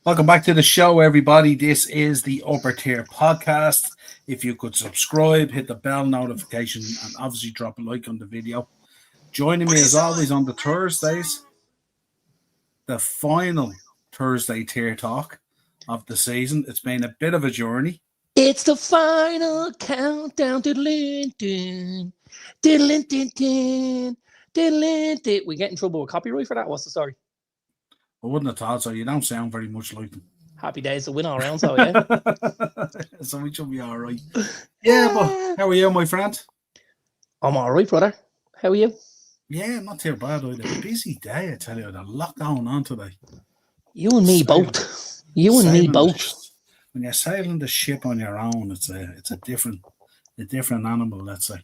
Welcome back to the show, everybody. This is the Upper Tier Podcast. If you could subscribe, hit the bell notification, and obviously drop a like on the video. Joining me as always on the Thursdays, the final Thursday tier talk of the season. It's been a bit of a journey. It's the final countdown. We get in trouble with copyright for that. What's the story? I wouldn't have thought so. You don't sound very much like them. Happy days to win all round, so yeah. So we should be all right. Yeah, but how are you, my friend? I'm all right, brother. How are you? Yeah, not too bad. I had a busy day, I tell you. There's a lot going on today. You and me both. You and me both. When you're sailing the ship on your own, it's a different animal, let's say.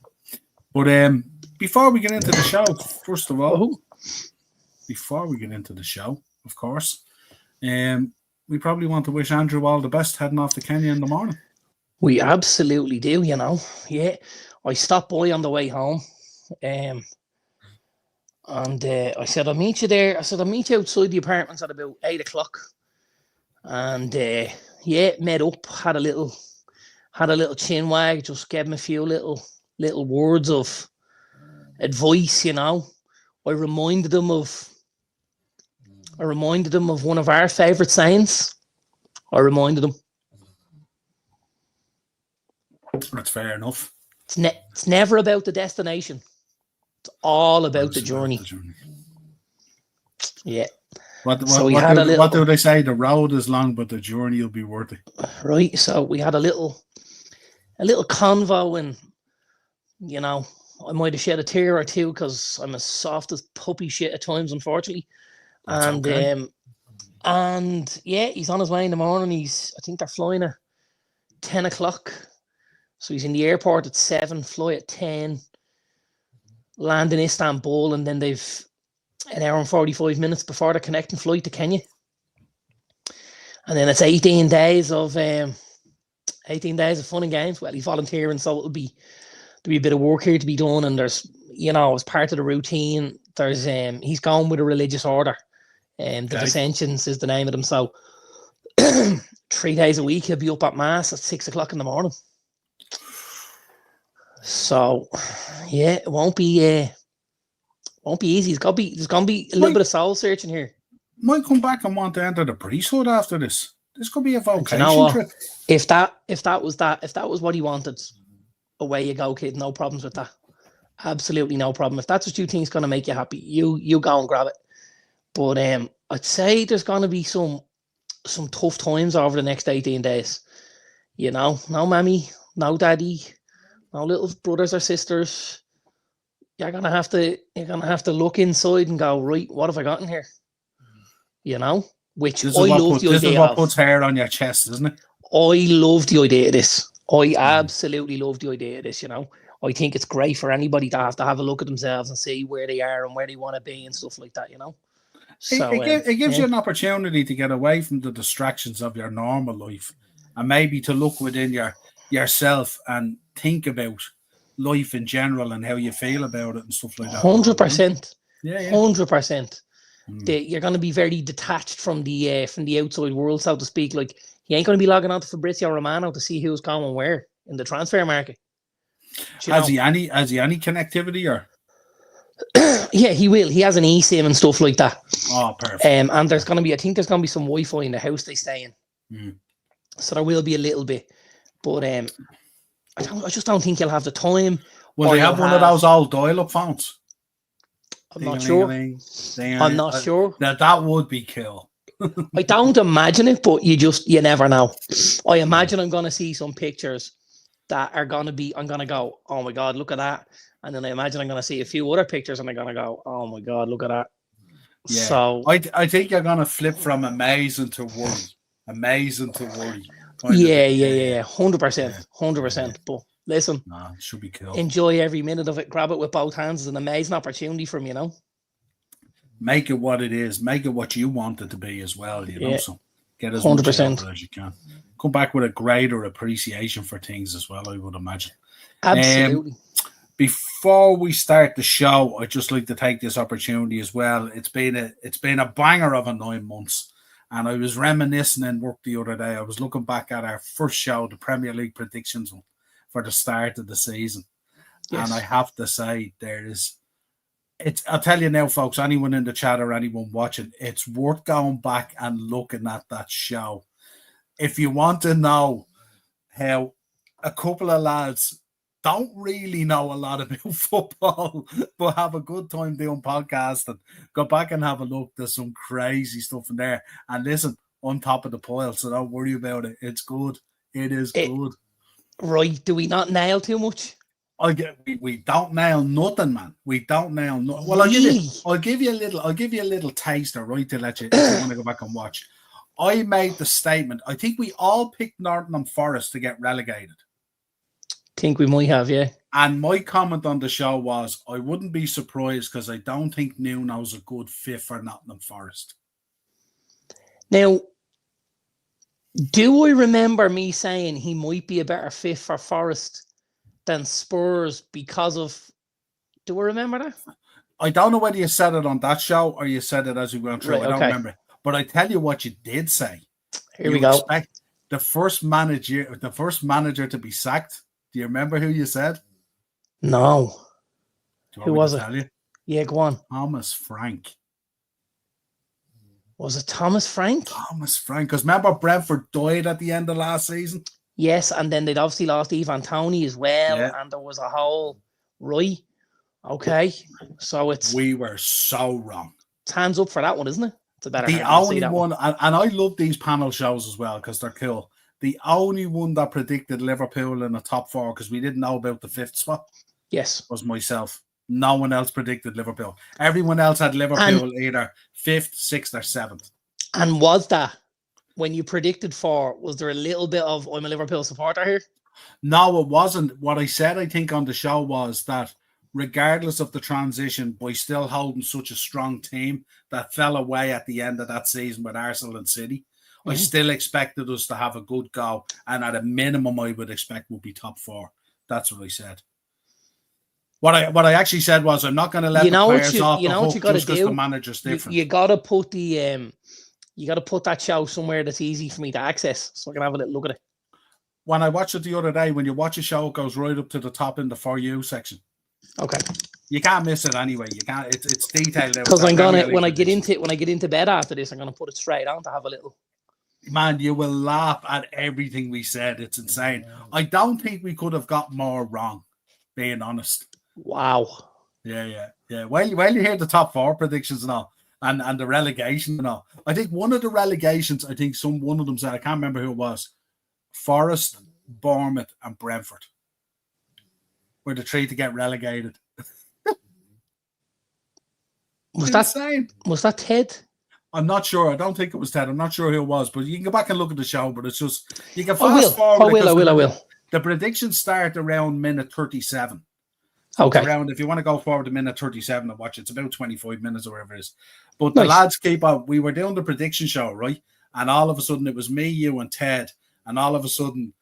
But before we get into the show, first of all, of course, we probably want to wish Andrew all the best heading off to Kenya in the morning. We absolutely do, you know. Yeah, I stopped by on the way home, and I said I'll meet you there. I said I'll meet you outside the apartments at about 8 o'clock, and met up, had a little chin wag, just gave him a few little words of advice, you know. I reminded him of one of our favourite sayings. That's fair enough. It's never about the destination. It's all about the journey. Yeah. What do they say? The road is long, but the journey will be worth it. Right. So we had a little convo, and you know, I might have shed a tear or two because I'm as soft as puppy shit at times, unfortunately. That's okay. And yeah, he's on his way in the morning. I think they're flying at 10 o'clock. So he's in the airport at 7, fly at 10, land in Istanbul, and then they've an hour and 45 minutes before the connecting flight to Kenya. And then it's 18 days of fun and games. Well, he's volunteering, so there'll be a bit of work here to be done, and there's, you know, as part of the routine, there's he's going with a religious order. The Dissensions is the name of them. So 3 days a week he'll be up at mass at 6 o'clock in the morning. So yeah, it won't be easy. There's gonna be a little bit of soul searching here. Might come back and want to enter the priesthood after this. This could be a vocation trip. If that was what he wanted, away you go, kid. No problems with that. Absolutely no problem. If that's what you think is gonna make you happy, you go and grab it. But I'd say there's gonna be some tough times over the next 18 days. You know, no mammy, no daddy, no little brothers or sisters. You're gonna have to look inside and go, right, what have I got in here? You know, which this is what puts hair on your chest, isn't it? I love the idea of this. I absolutely love the idea of this. You know, I think it's great for anybody to have a look at themselves and see where they are and where they want to be and stuff like that. You know, so it gives you an opportunity to get away from the distractions of your normal life and maybe to look within yourself and think about life in general and how you feel about it and stuff like that. 100%. Yeah. 100%. You're going to be very detached from the outside world, so to speak. Like, you ain't going to be logging on to Fabrizio Romano to see who's going where in the transfer market. Has he any connectivity or? Yeah, he will. He has an eSIM and stuff like that. Oh, perfect. And I think there's going to be some Wi-Fi in the house they stay in. So there will be a little bit, but I just don't think you'll have the time. Will they have one of those old dial-up phones? I'm not sure. I'm not sure. That would be cool. I don't imagine it, but you never know. I imagine I'm going to see some pictures that are going to be, I'm going to go, oh my God, look at that. And then I imagine I'm going to see a few other pictures and I'm going to go, oh my God, look at that. Yeah. So I think you're going to flip from amazing to worry. Amazing to worry. Yeah. 100%. But listen, it should be cool. Enjoy every minute of it. Grab it with both hands. It's an amazing opportunity for him, you know. Make it what it is. Make it what you want it to be as well, you know. So get as 100%. much as you can. Come back with a greater appreciation for things as well, I would imagine. Absolutely. Before we start the show, I'd just like to take this opportunity as well. It's been a banger of a 9 months. And I was reminiscing in work the other day. I was looking back at our first show, the Premier League predictions one, for the start of the season. Yes. And I have to say, I'll tell you now, folks, anyone in the chat or anyone watching, it's worth going back and looking at that show. If you want to know how a couple of lads don't really know a lot about football, but have a good time doing podcasts, and go back and have a look. There's some crazy stuff in there. And listen, on top of the pile, so don't worry about it. It's good. It is good. Right. Do we not nail too much? We don't nail nothing, man. We don't nail nothing. Well, really? I'll give you a little taster, right, to let you if you want to go back and watch. I made the statement. I think we all picked Nottingham Forest to get relegated. Think we might have, yeah. And my comment on the show was, I wouldn't be surprised because I don't think Nuno's a good fit for Nottingham Forest. Now, do I remember me saying he might be a better fit for Forest than Spurs because of... Do I remember that? I don't know whether you said it on that show or you said it as we went through. Right, I don't remember. But I tell you what you did say. Here we go. Expect the first manager to be sacked. Do you remember who you said? No. Who was it? Tell you? Yeah, go on. Thomas Frank. Was it Thomas Frank? Thomas Frank. Because remember Brentford died at the end of last season? Yes, and then they'd obviously lost Ivan Toney as well. Yeah. And there was a whole... Right. Okay. So it's... We were so wrong. It's hands up for that one, isn't it? It's a better the only one, and I love these panel shows as well because they're cool. The only one that predicted Liverpool in the top four, because we didn't know about the fifth spot, yes, was myself. No one else predicted Liverpool. Everyone else had Liverpool either fifth, sixth, or seventh. And was that when you predicted four? Was there a little bit of I'm a Liverpool supporter here? No, it wasn't. What I said, I think, on the show was that regardless of the transition, by still holding such a strong team that fell away at the end of that season with Arsenal and City, I still expected us to have a good go, and at a minimum, I would expect we'll be top four. That's what I said. What I actually said was, I'm not going to let the players off the hook just because the manager's different. You got to put that show somewhere that's easy for me to access, so I can have a little look at it. When I watched it the other day, when you watch a show, it goes right up to the top in the For You section. Okay. You can't miss it anyway. You can't. It's detailed. Because I'm gonna when I get into bed after this, I'm gonna put it straight on to have a little. Man, you will laugh at everything we said. It's insane. I don't think we could have got more wrong, being honest. Wow. Yeah. Well, you hear the top four predictions and all, and the relegation and all. I think one of the relegations, one of them said, I can't remember who it was, Forest, Bournemouth, and Brentford were the three to get relegated. Was that Ted? I'm not sure. I don't think it was Ted. I'm not sure who it was, but you can go back and look at the show. But it's just, you can fast forward. I will. The predictions start around minute 37. Okay. If you want to go forward to minute 37 and watch, it's about 25 minutes or whatever it is. But the lads keep on. We were doing the prediction show, right? And all of a sudden it was me, you, and Ted. And all of a sudden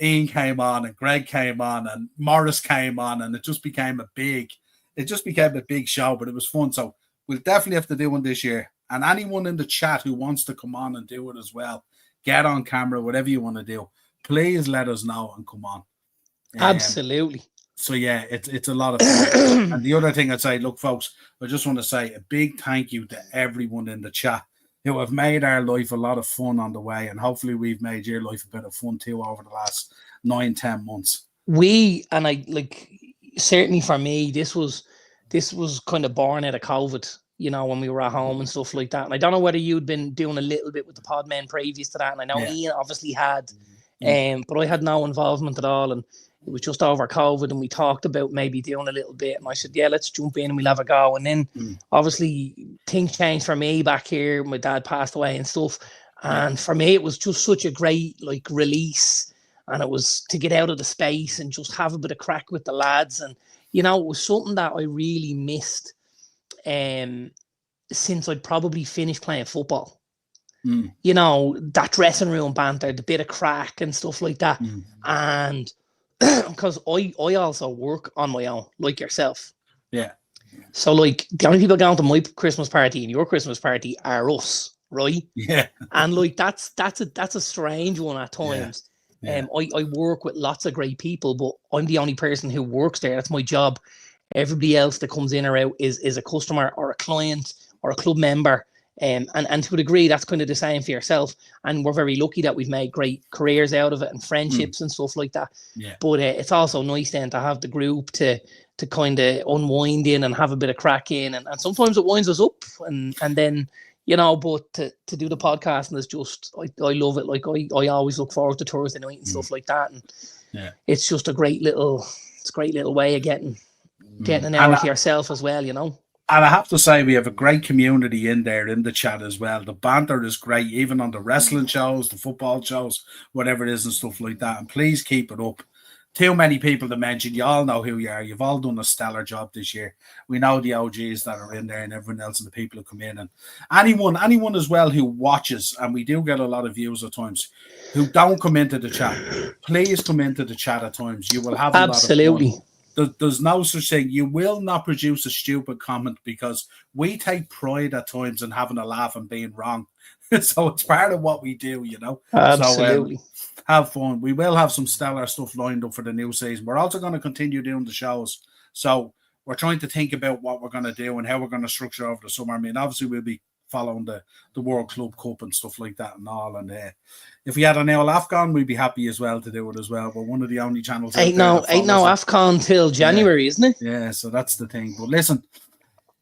Ian came on and Greg came on and Morris came on, and it just became a big show, but it was fun. So we'll definitely have to do one this year. And anyone in the chat who wants to come on and do it as well, get on camera, whatever you want to do, please let us know and come on. Absolutely. So yeah, it's a lot of fun. And the other thing I'd say, look, folks, I just want to say a big thank you to everyone in the chat who have made our life a lot of fun on the way, and hopefully we've made your life a bit of fun too over the last 9-10 months. Certainly for me, this was kind of born out of COVID, when we were at home and stuff like that. And I don't know whether you'd been doing a little bit with the Podmen previous to that, and I know Ian obviously had, but I had no involvement at all, and it was just over COVID, and we talked about maybe doing a little bit, and I said, yeah, let's jump in and we'll have a go. And then obviously things changed for me back here. My dad passed away and stuff, and for me it was just such a great release, and it was to get out of the space and just have a bit of crack with the lads. And it was something that I really missed since I'd probably finished playing football. That dressing room banter, the bit of crack and stuff like that. And because I also work on my own, like yourself. Yeah. So the only people going to my Christmas party and your Christmas party are us, right? Yeah. And like that's a strange one at times. Yeah. I work with lots of great people, but I'm the only person who works there. That's my job. Everybody else that comes in or out is a customer or a client or a club member. And to a degree, that's kind of the same for yourself. And we're very lucky that we've made great careers out of it and friendships and stuff like that. Yeah. But it's also nice then to have the group to kind of unwind in and have a bit of crack in. And sometimes it winds us up. And then, you know, but to do the podcast and it's just, I love it. Like I always look forward to Thursday night and stuff like that. And it's just a great little way of getting an hour to yourself as well, you know. And I have to say, we have a great community in there in the chat as well. The banter is great, even on the wrestling shows, the football shows, whatever it is and stuff like that. And please keep it up. Too many people to mention. You all know who you are. You've all done a stellar job this year. We know the OGs that are in there and everyone else and the people who come in. And anyone as well who watches, and we do get a lot of views at times, who don't come into the chat, please come into the chat at times. You will have a lot of fun. There's no such thing. You will not produce a stupid comment because we take pride at times in having a laugh and being wrong. So it's part of what we do, you know. Absolutely. So, have fun. We will have some stellar stuff lined up for the new season. We're also going to continue doing the shows. So we're trying to think about what we're going to do and how we're going to structure over the summer. I mean, obviously we'll be following the World Club Cup and stuff like that and all. And if we had an Niall AFCON, we'd be happy as well to do it as well. But one of the only channels ain't no AFCON till January, isn't it? Yeah, so that's the thing. But listen,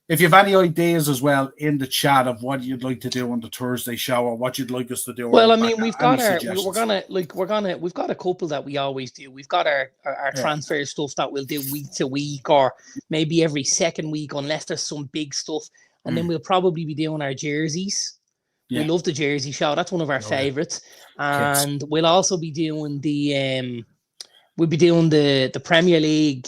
if you have any ideas as well in the chat of what you'd like to do on the Thursday show or what you'd like us to do, well, I mean, we've got a couple that we always do. We've got our transfer stuff that we'll do week to week or maybe every second week, unless there's some big stuff. And then we'll probably be doing our jerseys. Yeah. We love the jersey show. That's one of our favorites. And we'll also be doing the Premier League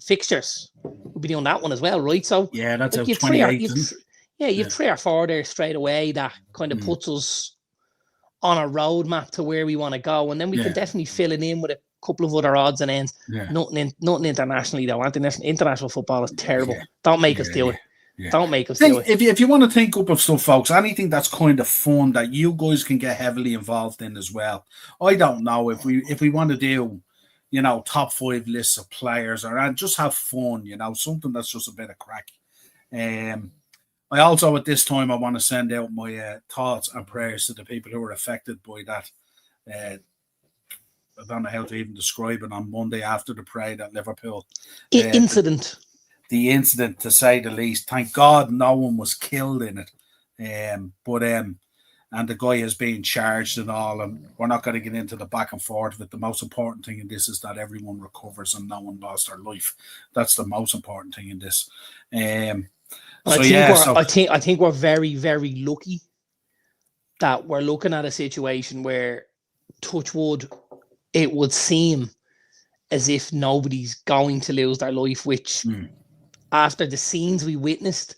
fixtures. We'll be doing that one as well, right? So yeah, that's like, a 28. You've 3 or 4 there straight away that kind of puts us on a roadmap to where we want to go, and then we can definitely fill it in with a couple of other odds and ends. Nothing internationally though. International football is terrible. Don't make us do it. Yeah. Don't make us do it. If you want to think up of stuff, folks, anything that's kind of fun that you guys can get heavily involved in as well. I don't know if we want to do, you know, top 5 lists of players and just have fun, you know, something that's just a bit of crack. I also at this time I want to send out my thoughts and prayers to the people who were affected by that. I don't know how to even describe it on Monday after the parade at Liverpool. Incident. The incident, to say the least. Thank God no one was killed in it. And the guy is being charged and all, and we're not going to get into the back and forth of it. The most important thing in this is that everyone recovers and no one lost their life. That's the most important thing in this. I think we're very, very lucky that we're looking at a situation where, touch wood, it would seem as if nobody's going to lose their life, which after the scenes we witnessed,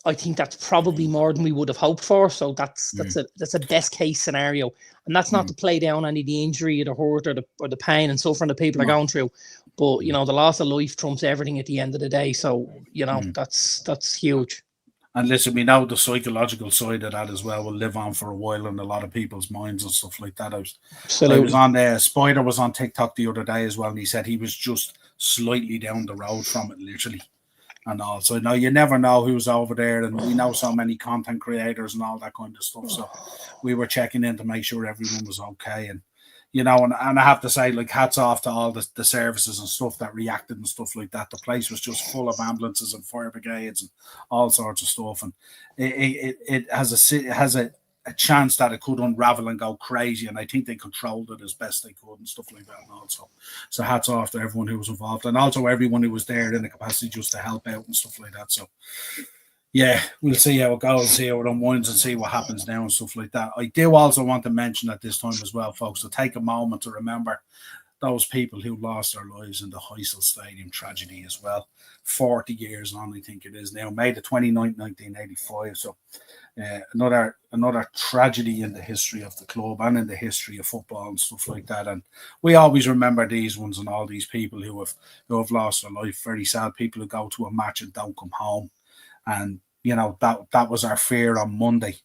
I think that's probably more than we would have hoped for. So that's a best case scenario, and that's not to play down any of the injury or the hurt or the pain and suffering that people are going through. But you know, the loss of life trumps everything at the end of the day. So you know, that's huge. And listen, we know the psychological side of that as well will live on for a while in a lot of people's minds and stuff like that. I was on there. Spider was on TikTok the other day as well, and he said he was just slightly down the road from it, literally. And all. So now you never know who's over there, and we know so many content creators and all that kind of stuff. So we were checking in to make sure everyone was okay. And you know, and I have to say, like, hats off to all the services and stuff that reacted and stuff like that. The place was just full of ambulances and fire brigades and all sorts of stuff. And it has a chance that it could unravel and go crazy. And I think they controlled it as best they could and stuff like that. And also, so hats off to everyone who was involved and also everyone who was there in the capacity just to help out and stuff like that. So yeah, we'll see how it goes, see how it unwinds and see what happens now and stuff like that. I do also want to mention at this time as well, folks, to take a moment to remember those people who lost their lives in the Heysel Stadium tragedy as well. 40 years on, I think it is now. May the 29th, 1985. So another tragedy in the history of the club and in the history of football and stuff like that. And we always remember these ones and all these people who have lost their life. Very sad people who go to a match and don't come home. And that was our fear on Monday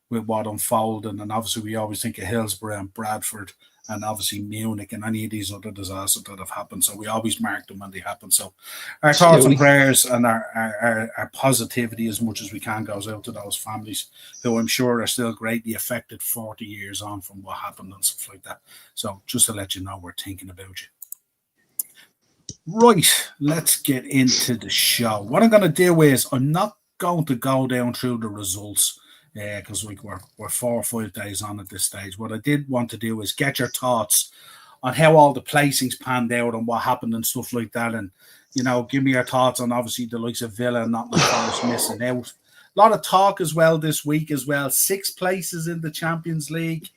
with what unfolded. And obviously, we always think of Hillsborough and Bradford and obviously Munich and any of these other disasters that have happened. So we always mark them when they happen. So our thoughts and prayers and our positivity as much as we can goes out to those families who I'm sure are still greatly affected 40 years on from what happened and stuff like that. So just to let you know, we're thinking about you. Right, let's get into the show. What I'm going to do is I'm not going to go down through the results because we're 4 or 5 days on at this stage. What I did want to do is get your thoughts on how all the placings panned out and what happened and stuff like that. And, give me your thoughts on obviously the likes of Villa and Nottingham Forest missing out. A lot of talk as well this week as well. 6 places in the Champions League.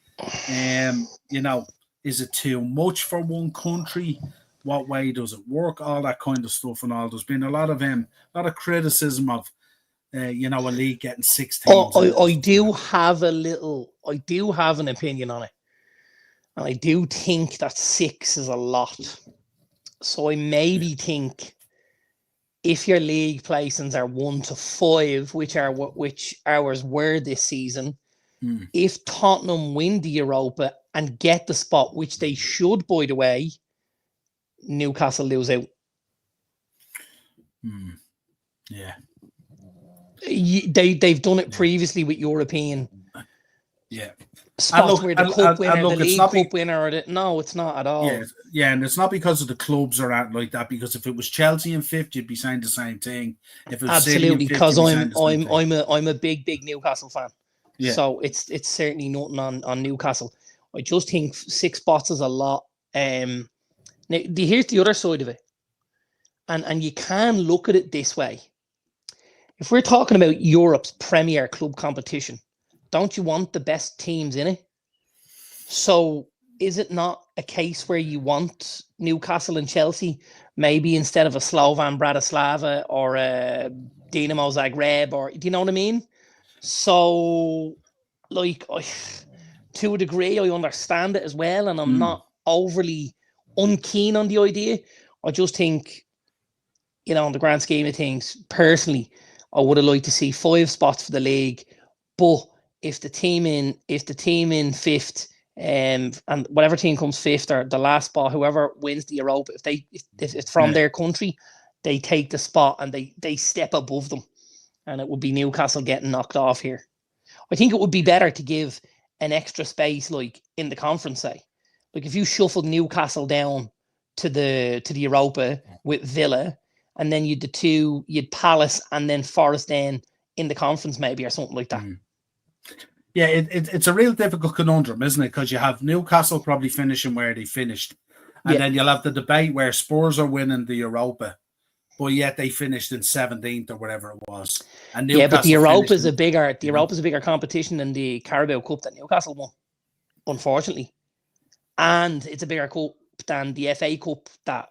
Is it too much for one country? What way does it work? All that kind of stuff and all. There's been a lot of criticism of a league getting 6 teams. I do have an opinion on it. And I do think that 6 is a lot. So I maybe think if your league placings are 1 to 5, which ours were this season, if Tottenham win the Europa and get the spot, which they should, by the way, Newcastle lose out. Yeah. They've done it previously with European spots where the cup winner, the league cup winner, no, it's not at all. Yeah, and it's not because of the clubs or that like that. Because if it was Chelsea and 5th, you'd be saying the same thing. If it was absolutely, because I'm a big Newcastle fan. Yeah. So it's certainly nothing on Newcastle. I just think 6 spots is a lot. Now, here's the other side of it. And you can look at it this way. If we're talking about Europe's premier club competition, don't you want the best teams in it? So is it not a case where you want Newcastle and Chelsea, maybe instead of a Slovan Bratislava or a Dinamo Zagreb, or do you know what I mean? So, to a degree, I understand it as well, and I'm not overly unkeen on the idea. I just think, in the grand scheme of things, personally, I would have liked to see 5 spots for the league. But if the team in 5th, and whatever team comes 5th or the last spot, whoever wins the Europa, if it's from their country, they take the spot and they step above them, and it would be Newcastle getting knocked off here. I think it would be better to give an extra space, like in the conference, say. Like if you shuffled Newcastle down to the Europa with Villa, and then you'd Palace and then Forest then in the conference maybe, or something like that. Yeah, it's a real difficult conundrum, isn't it? Because you have Newcastle probably finishing where they finished, and then you'll have the debate where Spurs are winning the Europa, but yet they finished in 17th or whatever it was. And but the Europa is a bigger competition than the Carabao Cup that Newcastle won, unfortunately. And it's a bigger cup than the FA Cup that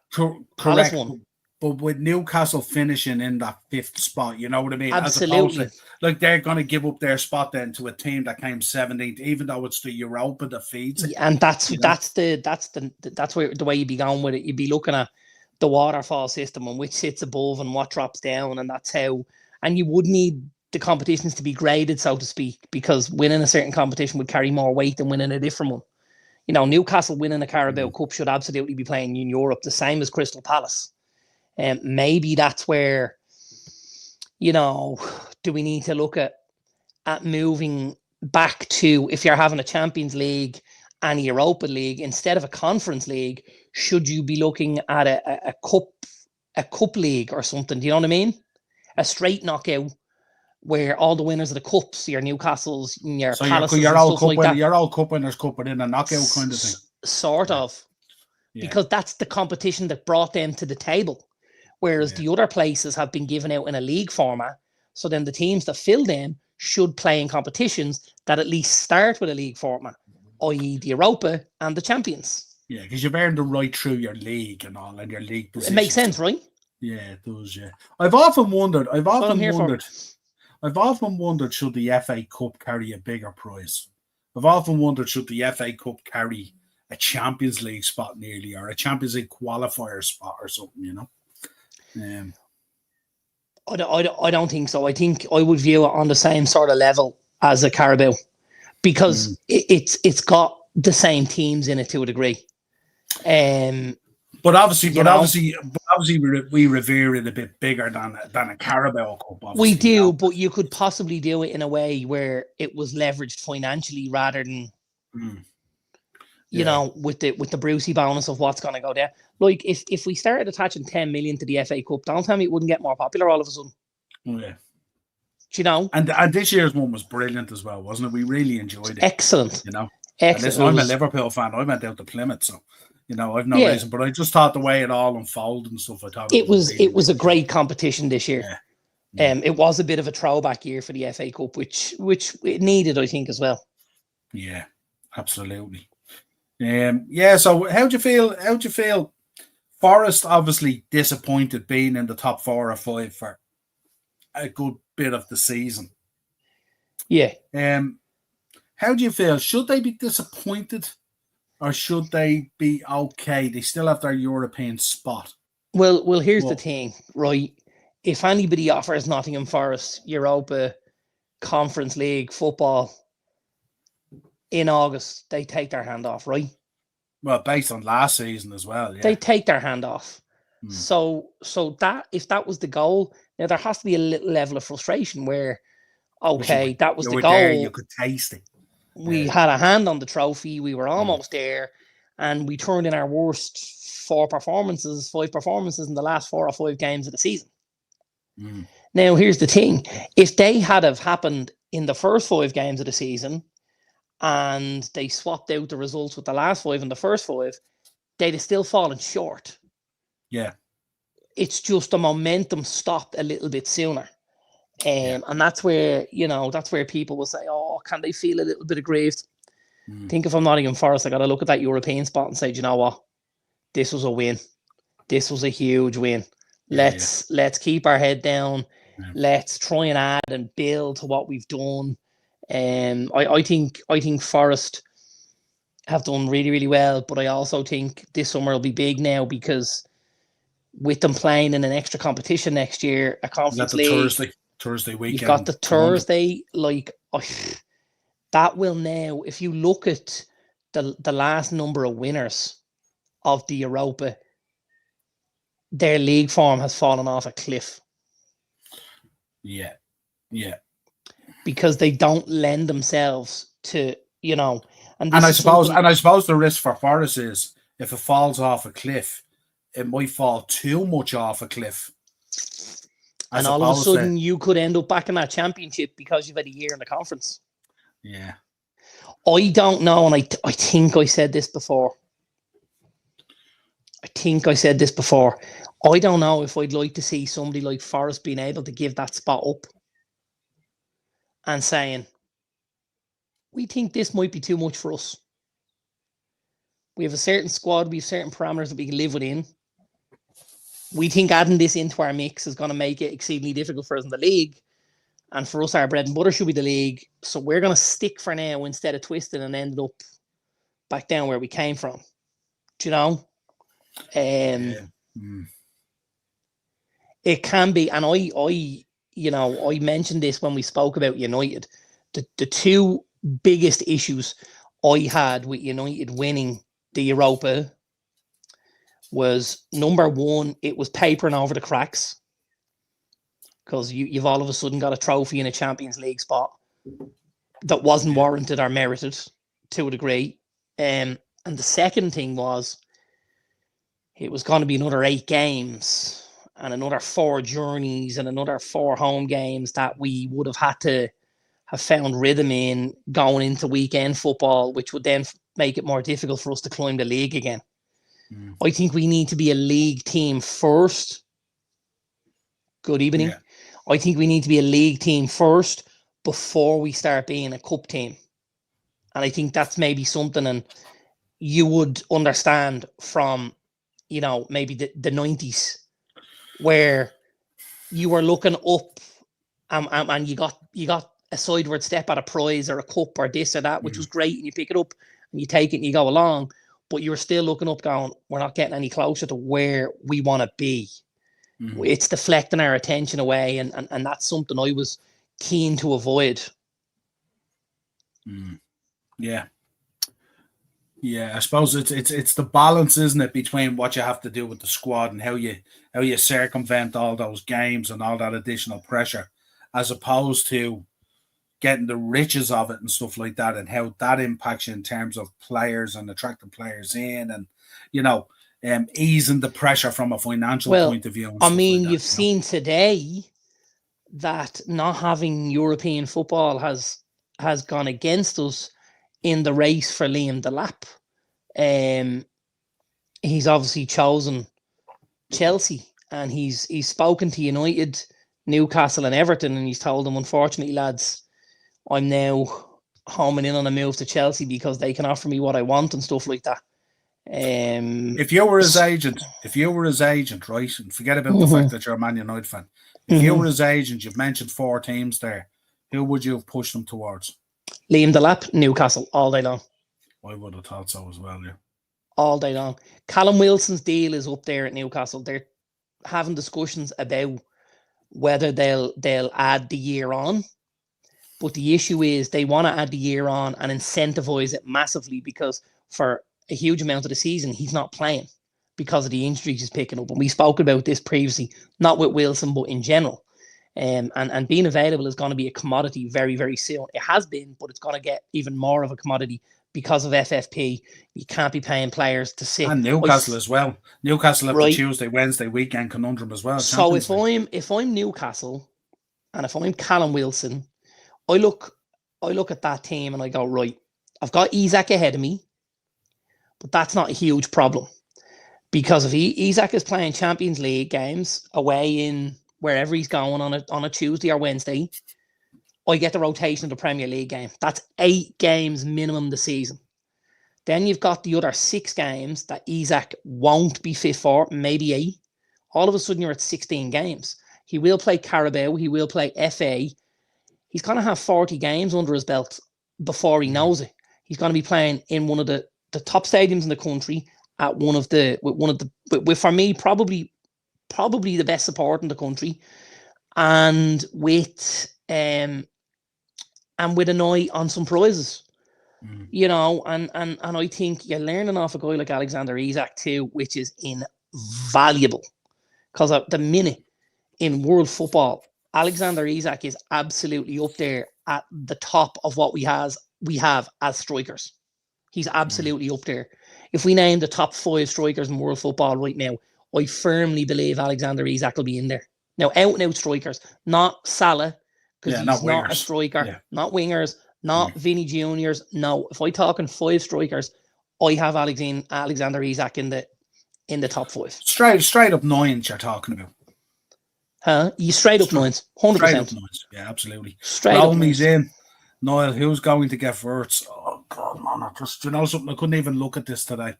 Palace won. But with Newcastle finishing in that 5th spot, you know what I mean? Absolutely. As opposed to, they're going to give up their spot then to a team that came 17th, even though it's the Europa that feeds it. And that's where the way you'd be going with it. You'd be looking at the waterfall system and which sits above and what drops down, and that's how. And you would need the competitions to be graded, so to speak, because winning a certain competition would carry more weight than winning a different one. Newcastle winning the Carabao Cup should absolutely be playing in Europe, the same as Crystal Palace. Maybe that's where, do we need to look at moving back to, if you're having a Champions League and a Europa League instead of a Conference League, should you be looking at a cup league or something? Do you know what I mean? A straight knockout where all the winners of the cups, your Newcastles, your Palaces, your and stuff like that. Your all cup winners cup within a knockout kind of thing. Sort of. Yeah. Because that's the competition that brought them to the table. Whereas the other places have been given out in a league format. So then the teams that fill them should play in competitions that at least start with a league format, i.e. the Europa and the Champions. Yeah, because you've earned the right through your league and all, and your league positions. It makes sense, right? Yeah, it does, yeah. I've often wondered, should the FA Cup carry a bigger prize? I've often wondered, should the FA Cup carry a Champions League spot nearly, or a Champions League qualifier spot or something, I don't think so. I think I would view it on the same sort of level as a Carabao because it's got the same teams in it to a degree. But obviously, we revere it a bit bigger than a Carabao Cup. Obviously, we do, but you could possibly do it in a way where it was leveraged financially rather than, with the Brucey bonus of what's going to go there. Like if we started attaching 10 million to the FA Cup, don't tell me it wouldn't get more popular all of a sudden. Oh, yeah. Do you know? And this year's one was brilliant as well, wasn't it? We really enjoyed it. Excellent. Excellent. Listen, I'm a Liverpool fan. I went out to Plymouth, so I've no reason. But I just thought the way it all unfolded and stuff, I thought it was a great competition this year. Yeah. It was a bit of a throwback year for the FA Cup, which it needed, I think, as well. Yeah, absolutely. So how'd you feel? Forest obviously disappointed being in the top 4 or 5 for a good bit of the season. Yeah. How do you feel? Should they be disappointed or should they be okay? They still have their European spot. Well, here's the thing, right? If anybody offers Nottingham Forest Europa Conference League football in August, they take their hand off, right? Well, based on last season as well, yeah. They take their hand off. So that if that was the goal, now there has to be a little level of frustration where, that was the goal. There, you could taste it. We had a hand on the trophy. We were almost there, and we turned in our worst 5 performances in the last 4 or 5 games of the season. Now, here's the thing. If they had have happened in the first 5 games of the season and they swapped out the results with the last 5 and the first 5, they'd have still fallen short. Yeah. It's just the momentum stopped a little bit sooner. And that's where, people will say, oh, can they feel a little bit aggrieved? Think if I'm Nottingham Forest, I got to look at that European spot and say, do you know what? This was a win. This was a huge win. Let's keep our head down. Yeah. Let's try and add and build to what we've done. I think Forest have done really, really well, but I also think this summer will be big now because with them playing in an extra competition next year, a Conference League. Thursday weekend. You've got the Thursday, that will now, if you look at the last number of winners of the Europa, their league form has fallen off a cliff. Yeah. Because they don't lend themselves to, and I suppose the risk for Forest is if it falls off a cliff, it might fall too much off a cliff. And all of a sudden, you could end up back in that championship because you've had a year in the conference. Yeah. I don't know, and I think I said this before. I don't know if I'd like to see somebody like Forest being able to give that spot up and saying, we think this might be too much for us. We have a certain squad, we have certain parameters that we can live within. We think adding this into our mix is going to make it exceedingly difficult for us in the league. And for us, our bread and butter should be the league. So we're going to stick for now instead of twisting and ended up back down where we came from. Do you know? It can be. And I mentioned this when we spoke about United. The 2 biggest issues I had with United winning the Europa was, number 1, it was papering over the cracks because you've all of a sudden got a trophy in a Champions League spot that wasn't warranted or merited to a degree. And the second thing was it was going to be another 8 games and another 4 journeys and another 4 home games that we would have had to have found rhythm in going into weekend football, which would then make it more difficult for us to climb the league again. I think we need to be a league team first. Good evening. Yeah. I think we need to be a league team first before we start being a cup team. And I think that's maybe something and you would understand from, maybe the 90s where you were looking up and you got a sideward step at a prize or a cup or this or that, which was great. And you pick it up and you take it and you go along. But you're still looking up going, we're not getting any closer to where we want to be. Mhm. It's deflecting our attention away, and that's something I was keen to avoid. Yeah. Yeah, I suppose it's the balance, isn't it, between what you have to do with the squad and how you circumvent all those games and all that additional pressure, as opposed to getting the riches of it and stuff like that, and how that impacts you in terms of players and attracting players in, and you know, easing the pressure from a financial Well, point of view and I stuff like mean, that. you've seen today that not having European football has gone against us in the race for Liam Delap. He's obviously chosen Chelsea, and he's spoken to United, Newcastle, and Everton, and he's told them, unfortunately, lads, I'm now homing in on a move to Chelsea because they can offer me what I want and stuff like that. If you were his agent, right, and forget about the fact that you're a Man United fan, if you were his agent, you've mentioned 4 teams there, who would you have pushed them towards? Liam Delap, Newcastle, all day long. I would have thought so as well, yeah. All day long. Callum Wilson's deal is up there at Newcastle. They're having discussions about whether they'll add the year on. But the issue is they want to add the year on and incentivize it massively, because for a huge amount of the season, he's not playing because of the injuries he's picking up. And we spoke about this previously, not with Wilson, but in general. And being available is going to be a commodity very, very soon. It has been, but it's going to get even more of a commodity because of FFP. You can't be paying players to sit. And Newcastle as well. Newcastle have the Tuesday, Wednesday weekend conundrum as well. So if I'm Newcastle and if I'm Callum Wilson, I look at that team and I go, right, I've got Isak ahead of me, but that's not a huge problem, because if Isak is playing Champions League games away in wherever he's going on a Tuesday or Wednesday, I get the rotation of the Premier League game. That's 8 games minimum the season. Then you've got the other 6 games that Isak won't be fit for, maybe 8. All of a sudden you're at 16 games. He will play Carabao. He will play FA. He's going to have 40 games under his belt before he knows it. He's going to be playing in one of the top stadiums in the country at with for me, probably the best support in the country, and with an eye on some prizes. You know, and I think you're learning off a guy like Alexander Isak too, which is invaluable, because at the minute in world football, Alexander Isak is absolutely up there at the top of what we have as strikers. He's absolutely up there. If we name the top 5 strikers in world football right now, I firmly believe Alexander Isak will be in there. Now, out and out strikers, not Salah, because he's not a striker, not wingers, not Vinny Juniors. No, if I'm talking 5 strikers, I have Alexander Isak in the top 5. Straight up 9s you're talking about. Huh? You straight up 9s, 100%. Straight up 9s, yeah, absolutely. Straight up 9s. In. Niall, who's going to get Wirtz? Oh God, man! You know something? I couldn't even look at this today.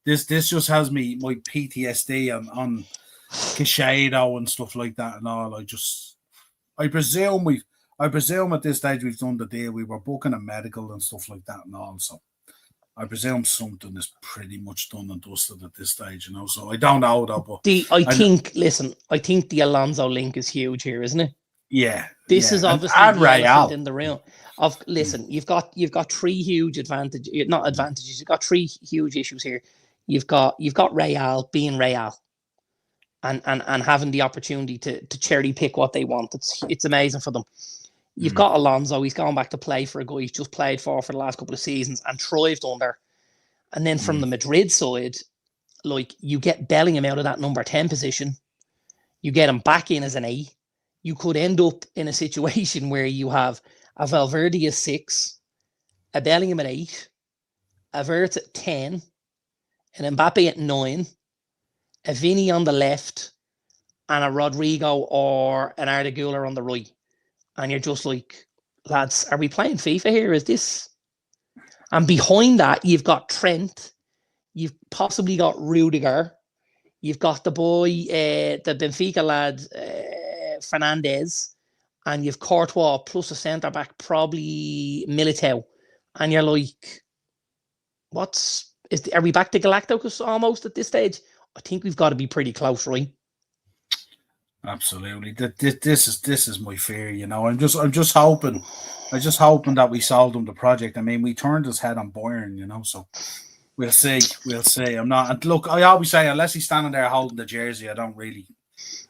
This just has my PTSD on Caicedo and stuff like that and all. I presume at this stage we've done the deal. We were booking a medical and stuff like that and all. So I presume something is pretty much done and dusted at this stage, you know. So I don't know though. But I think the Alonso link is huge here, isn't it? Yeah. This is obviously and the elephant in the room. You've got 3 huge advantages. Not advantages. You've got 3 huge issues here. You've got Real being Real, and having the opportunity to cherry pick what they want. It's amazing for them. You've got Alonso. He's gone back to play for a guy he's just played for the last couple of seasons and thrived under. And then from the Madrid side, like, you get Bellingham out of that number 10 position. You get him back in as an 8. You could end up in a situation where you have a Valverde at 6, a Bellingham at 8, a Wirtz at 10, an Mbappe at 9, a Vinny on the left, and a Rodrigo or an Arda Güler on the right. And you're just like, lads, are we playing FIFA here? Is this? And behind that, you've got Trent. You've possibly got Rudiger. You've got the boy, the Benfica lad, Fernandez. And you've Courtois plus a centre-back, probably Militao. And you're like, are we back to Galacticos almost at this stage? I think we've got to be pretty close, right? Absolutely. This is my fear. I'm just hoping. That we sold him the project. I mean, we turned his head on Bayern. So we'll see. We'll see. I'm not. And look, I always say unless he's standing there holding the jersey, I don't really.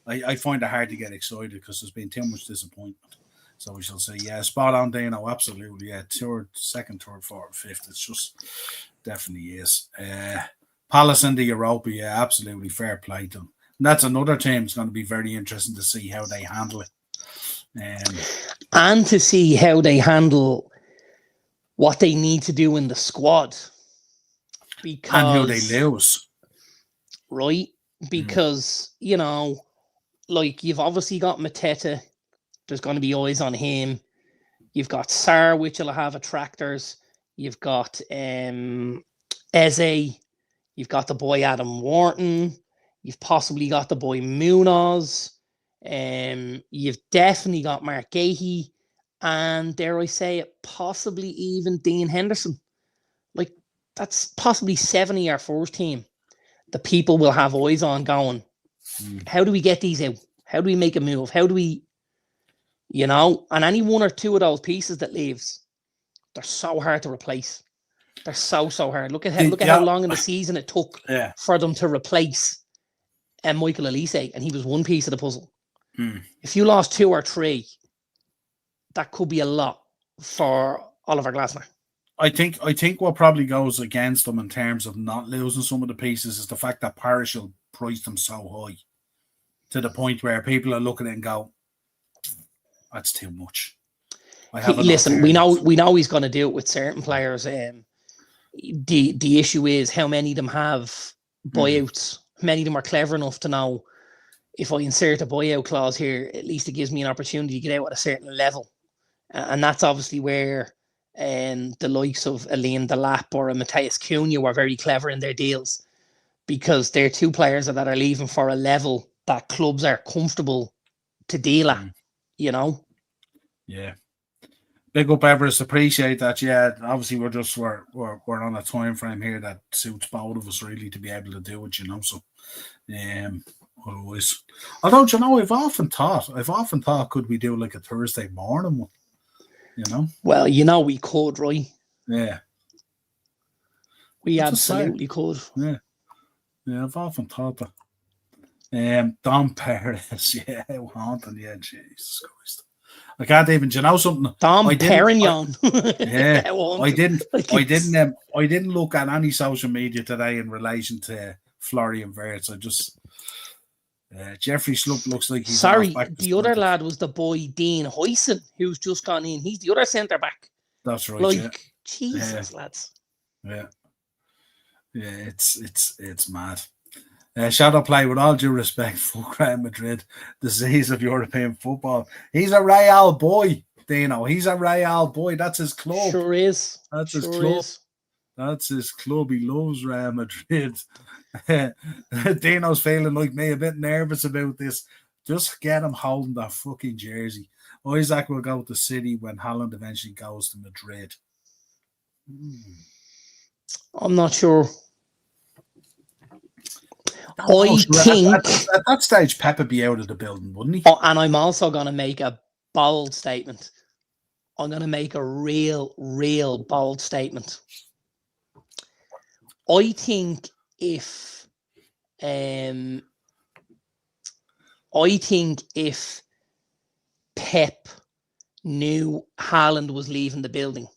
I find it hard to get excited because there's been too much disappointment. So we shall say, yeah, spot on, Dino. Absolutely, yeah. Second, third, fourth, fifth. It's just definitely is. Palace in the Europa, yeah, absolutely fair play to them. And that's another team that's going to be very interesting to see how they handle it. And to see how they handle what they need to do in the squad. Because, and who they lose. Right? Because, like you've obviously got Mateta. There's going to be eyes on him. You've got Sarr, which will have attractors. You've got Eze. You've got the boy Adam Wharton. You've possibly got the boy Munoz. You've definitely got Mark Gahey. And dare I say it, possibly even Dean Henderson. Like, that's possibly 70 our first team. The people will have eyes on going, how do we get these out? How do we make a move? How do we, and any one or two of those pieces that leaves, they're so hard to replace. They're so hard. Look at how long in the season it took for them to replace Michael Elise, and he was one piece of the puzzle. If you lost 2 or 3, that could be a lot for Oliver Glasner. I think what probably goes against them in terms of not losing some of the pieces is the fact that Parish will price them so high to the point where people are looking at it and go, that's too much. Listen, we know he's going to do it with certain players. The issue is how many of them have buyouts. Many of them are clever enough to know if I insert a buyout clause here, at least it gives me an opportunity to get out at a certain level. And that's obviously where the likes of a Liam Delap or a Matthias Cunha were very clever in their deals, because they're 2 players that are leaving for a level that clubs are comfortable to deal at, Yeah. Big up, Everest. Appreciate that. Yeah, obviously we're on a time frame here that suits both of us really to be able to do it, So, otherwise, although I've often thought, could we do like a Thursday morning one? Well, we could, right? Yeah. We absolutely could. Yeah. Yeah, I've often thought that. Dom Perez, yeah, haunting, yeah, Jesus Christ. I can't even, something? Dom Perignon. Yeah, I didn't look at any social media today in relation to Florian Wirtz. I just Jeffrey Slupp looks like he's the other lad was the boy Dean Huyson, who's just gone in. He's the other centre back. That's right. Jesus, lads. Yeah, it's mad. Shadow play, with all due respect, fuck Real Madrid, the disease of European football. He's a Real boy, Dino. He's a Real boy. That's his club. Sure is. That's his club. That's his club. He loves Real Madrid. Dino's feeling like me, a bit nervous about this. Just get him holding that fucking jersey. Isaac will go to City when Haaland eventually goes to Madrid. I'm not sure. I think at that stage Pep would be out of the building, wouldn't he? Oh, and I'm also going to make a bold statement. I'm going to make a real bold statement. I think if Pep knew Haaland was leaving the building,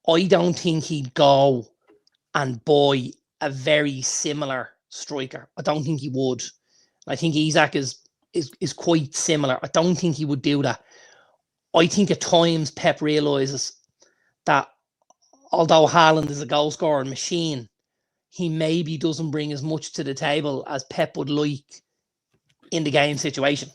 I don't think he'd go and buy a very similar striker. I don't think he would. I think Isak is quite similar. I don't think he would do that. I think at times Pep realises that although Haaland is a goal scoring machine, he maybe doesn't bring as much to the table as Pep would like in the game situation.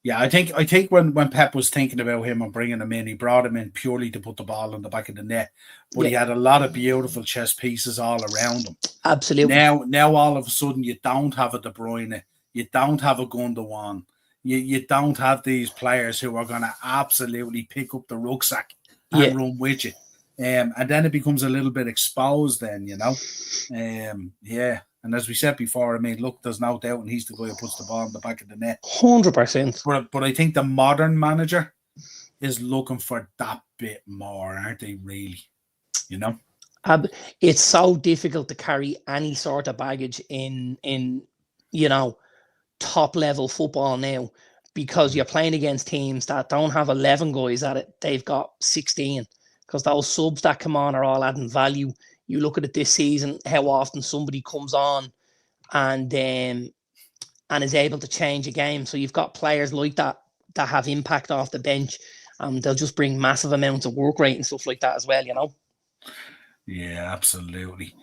Yeah, I think when Pep was thinking about him and bringing him in, he brought him in purely to put the ball in the back of the net. But he had a lot of beautiful chess pieces all around him. Absolutely. Now all of a sudden you don't have a De Bruyne, you don't have a Gundogan, you don't have these players who are going to absolutely pick up the rucksack and run with you. And then it becomes a little bit exposed then, And as we said before, I mean, look, there's no doubt, and he's the guy who puts the ball in the back of the net. 100%. But I think the modern manager is looking for that bit more, aren't they? Really, you know. It's so difficult to carry any sort of baggage in top level football now, because you're playing against teams that don't have 11 guys at it. They've got 16, because those subs that come on are all adding value. You look at it this season, how often somebody comes on and is able to change a game. So you've got players like that have impact off the bench. They'll just bring massive amounts of work rate and stuff like that as well, you know? Yeah, absolutely.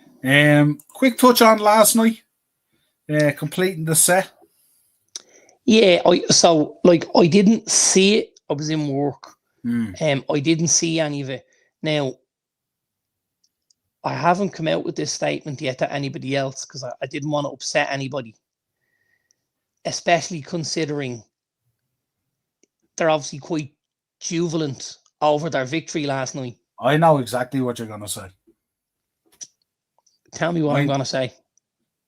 Quick touch on last night, completing the set. Yeah, I didn't see it. I was in work. I didn't see any of it. Now, I haven't come out with this statement yet to anybody else, because I didn't want to upset anybody, especially considering they're obviously quite jubilant over their victory last night. I know exactly what you're going to say. Tell me what I'm going to say.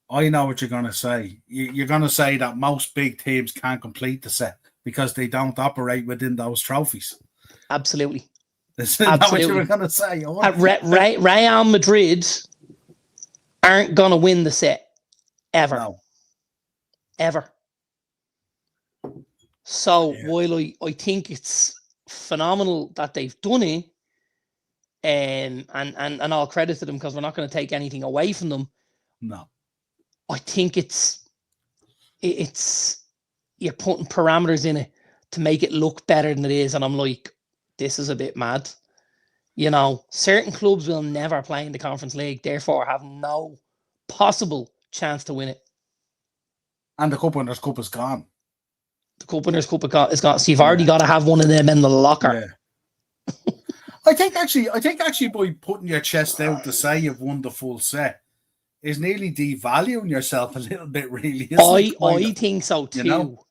I know what you're going to say. You're going to say that most big teams can't complete the set because they don't operate within those trophies. Absolutely. Is that what you were going to say? Real Madrid aren't going to win the set. Ever. No. Ever. So while I think it's phenomenal that they've done it, and all credit to them, because we're not going to take anything away from them. No. I think it's you're putting parameters in it to make it look better than it is, and I'm like, this is a bit mad. You know, certain clubs will never play in the Conference League, therefore have no possible chance to win it. And the Cup Winners' Cup is gone. The Cup Winners' Cup is gone. So you've already got to have one of them in the locker. Yeah. I think actually by putting your chest out to say you've won the full set is nearly devaluing yourself a little bit, really. I think so too. You know?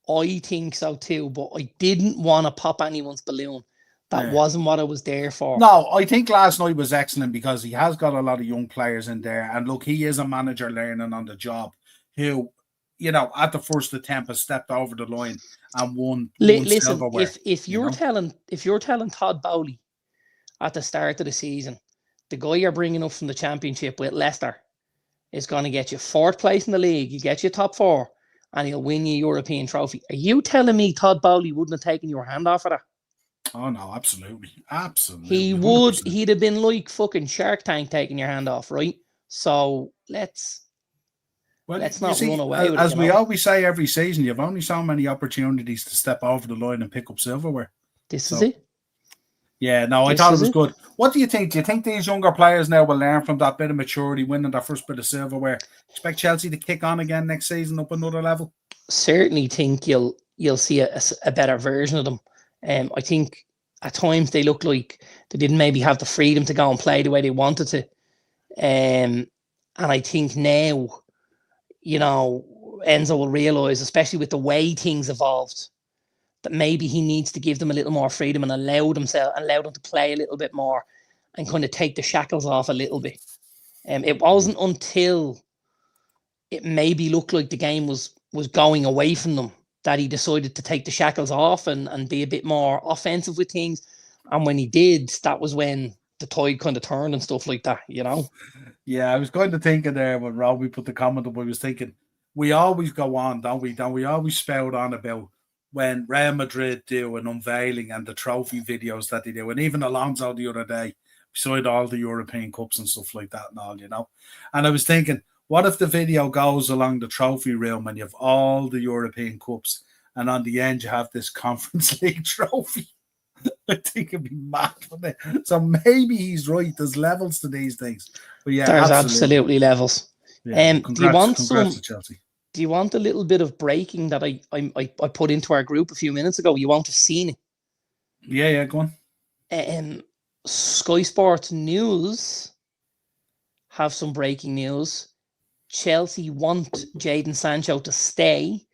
I think so too, but I didn't want to pop anyone's balloon. That wasn't what I was there for. No, I think last night was excellent because he has got a lot of young players in there. And look, he is a manager learning on the job who, you know, at the first attempt has stepped over the line and won silverware. If you're telling Todd Bowley at the start of the season, the guy you're bringing up from the championship with Leicester is going to get you 4th place in the league, you get you top 4, and he'll win you a European trophy. Are you telling me Todd Bowley wouldn't have taken your hand off of that? Oh no, absolutely. He 100%. would. He'd have been like fucking Shark Tank taking your hand off, right? So let's not run away with it. As we always say every season, you've only so many opportunities to step over the line and pick up silverware. This is it. Yeah, no, I thought it was good. What do you think? Do you think these younger players now will learn from that bit of maturity, winning their first bit of silverware? Expect Chelsea to kick on again next season up another level? Certainly think you'll see a better version of them. I think at times they look like they didn't maybe have the freedom to go and play the way they wanted to. And I think now, you know, Enzo will realise, especially with the way things evolved, that maybe he needs to give them a little more freedom and allow them to play a little bit more and kind of take the shackles off a little bit. It wasn't until it maybe looked like the game was going away from them that he decided to take the shackles off and be a bit more offensive with things. And when he did, that was when the tide kind of turned and stuff like that, you know? Yeah, I was going to think of there when Robbie put the comment up, I was thinking, we always go on, don't we? Don't we always spout on about when Real Madrid do an unveiling and the trophy videos that they do, and even Alonso the other day, beside all the European Cups and stuff like that and all, you know? And I was thinking, what if the video goes along the trophy room and you have all the European Cups and on the end you have this Conference League trophy? I think it'd be mad, wouldn't it? So maybe he's right. There's levels to these things. But yeah, there's absolutely levels. Yeah, do you want to Chelsea? Do you want a little bit of breaking that I put into our group a few minutes ago? You won't have seen it. Yeah, go on. Sky Sports News have some breaking news. Chelsea want Jadon Sancho to stay,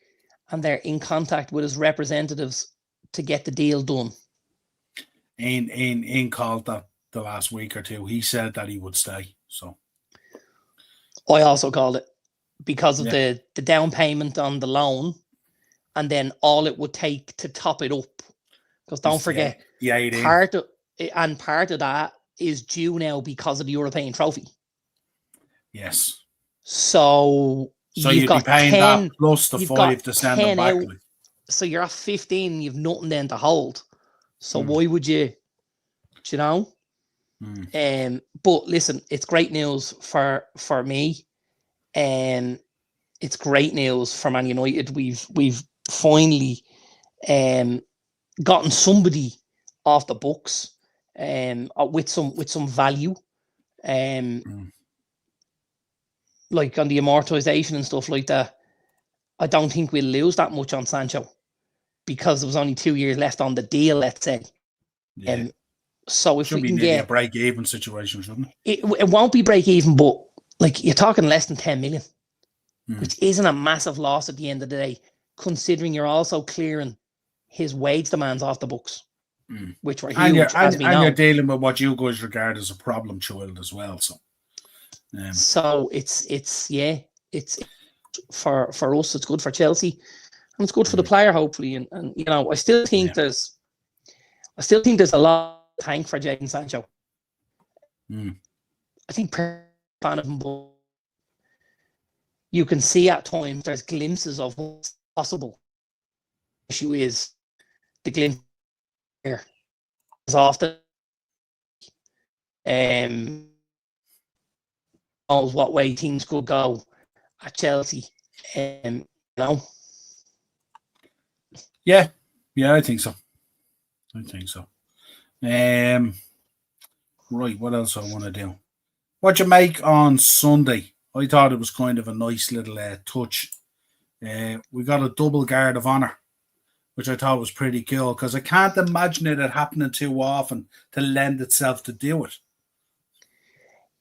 and they're in contact with his representatives to get the deal done. In called that the last week or two, he said that he would stay. So I also called it because of Yeah. the down payment on the loan, and then all it would take to top it up. Because don't forget, the 18. part of that is due now because of the European trophy. Yes. So you've you'd be got paying 10, that plus the you've 5 got to send 10 them back. out. So you're at 15, you've nothing then to hold. So Hmm. why would you know? But listen, it's great news for me. It's great news for Man United. We've finally gotten somebody off the books with some value. Like on the amortization and stuff like that. I don't think we'll lose that much on Sancho because there was only 2 years left on the deal, let's say. Yeah. So if Should we be can nearly get a break-even situation, shouldn't it? It won't be break even, but like you're talking less than 10 million, which isn't a massive loss at the end of the day, considering you're also clearing his wage demands off the books, which were huge, as we know. And you're dealing with what you guys regard as a problem child as well. So, so it's for us, it's good for Chelsea, and it's good for the player, hopefully. And you know, I still think there's a lot to thank for Jadon Sancho. I think fan of him, but you can see at times there's glimpses of what's possible. The issue is the glimpse here is often knows what way things could go at Chelsea. You know? Yeah, I think so. Right, what else I want to do? What you make on Sunday? I thought it was kind of a nice little touch. We got a double guard of honor, which I thought was pretty cool because I can't imagine it happening too often to lend itself to do it.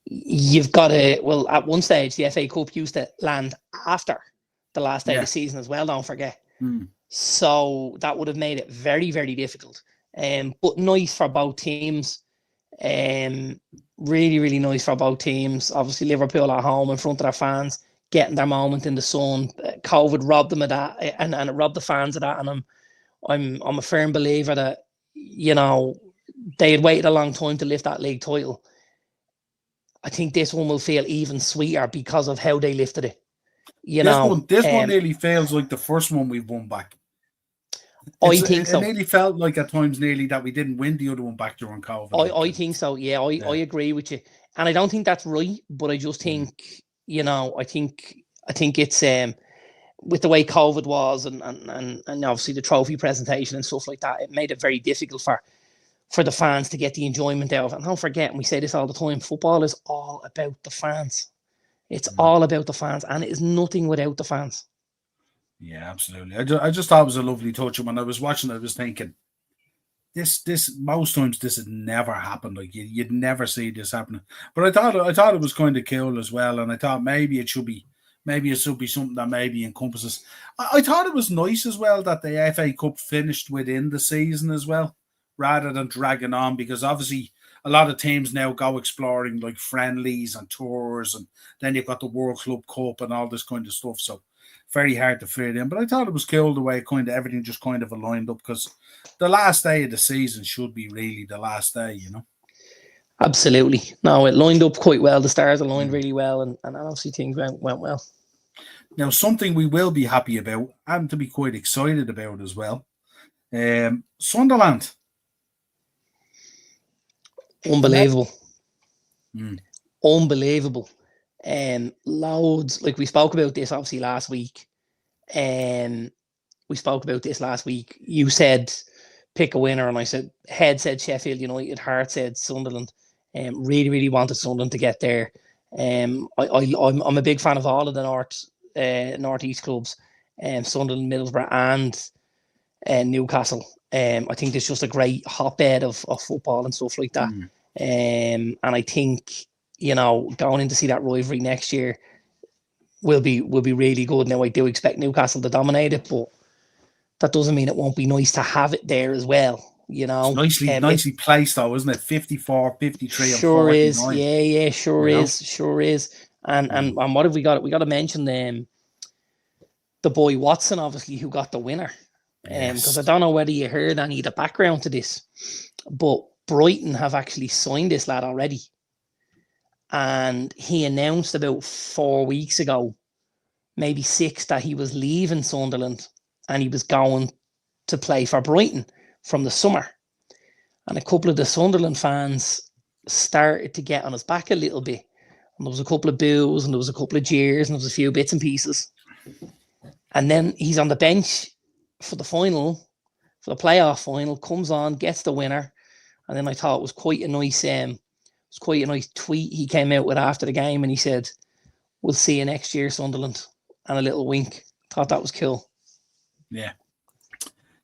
You've got well, at one stage, the FA Cup used to land after the last day of the season as well, don't forget. So that would have made it very, very difficult. But nice for both teams. Really, really nice for both teams. Obviously, Liverpool at home in front of their fans, getting their moment in the sun. COVID robbed them of that, and it robbed the fans of that. And I'm a firm believer that, you know, they had waited a long time to lift that league title. I think this one will feel even sweeter because of how they lifted it. This one nearly feels like the first one we've won back. I think so. It nearly felt like at times nearly that we didn't win the other one back during COVID. I think so. Yeah, I agree with you, and I don't think that's right. But I just think, you know, I think it's with the way COVID was and obviously the trophy presentation and stuff like that, it made it very difficult for the fans to get the enjoyment out of it. And don't forget, and we say this all the time, football is all about the fans. It's all about the fans, and it is nothing without the fans. Yeah, absolutely. I just thought it was a lovely touch. And when I was watching it, I was thinking, this most times this had never happened. Like you'd never see this happening. But I thought it was kind of cool as well. And I thought maybe it should be something that maybe encompasses. I thought it was nice as well that the FA Cup finished within the season as well, rather than dragging on, because obviously a lot of teams now go exploring like friendlies and tours, and then you've got the World Club Cup and all this kind of stuff. So very hard to fit in. But I thought it was cool the way kind of everything just kind of aligned up, because the last day of the season should be really the last day, you know. Absolutely. No, it lined up quite well. The stars aligned really well, and obviously things went well. Now, something we will be happy about and to be quite excited about as well. Sunderland. Unbelievable. Unbelievable. Loads, like we spoke about this obviously last week. You said pick a winner, and I said head said Sheffield United, heart said Sunderland. Really, really wanted Sunderland to get there. I'm a big fan of all of the northeast clubs, Sunderland, Middlesbrough, and Newcastle. I think there's just a great hotbed of football and stuff like that. And I think, you know, going in to see that rivalry next year will be really good. Now, I do expect Newcastle to dominate it, but that doesn't mean it won't be nice to have it there as well. You know, it's nicely placed though, isn't it? 54, 53, sure and 49. Is. Yeah, sure is. And what have we got? We got to mention the boy Watson, obviously, who got the winner. Because I don't know whether you heard any of the background to this, but Brighton have actually signed this lad already. And he announced about 4 weeks ago, maybe 6, that he was leaving Sunderland and he was going to play for Brighton from the summer. And a couple of the Sunderland fans started to get on his back a little bit. And there was a couple of boos and there was a couple of jeers and there was a few bits and pieces. And then he's on the bench for the final, for the playoff final, comes on, gets the winner. And then I thought it was quite a nice tweet he came out with after the game, and he said, "We'll see you next year, Sunderland," and a little wink. Thought that was cool. Yeah,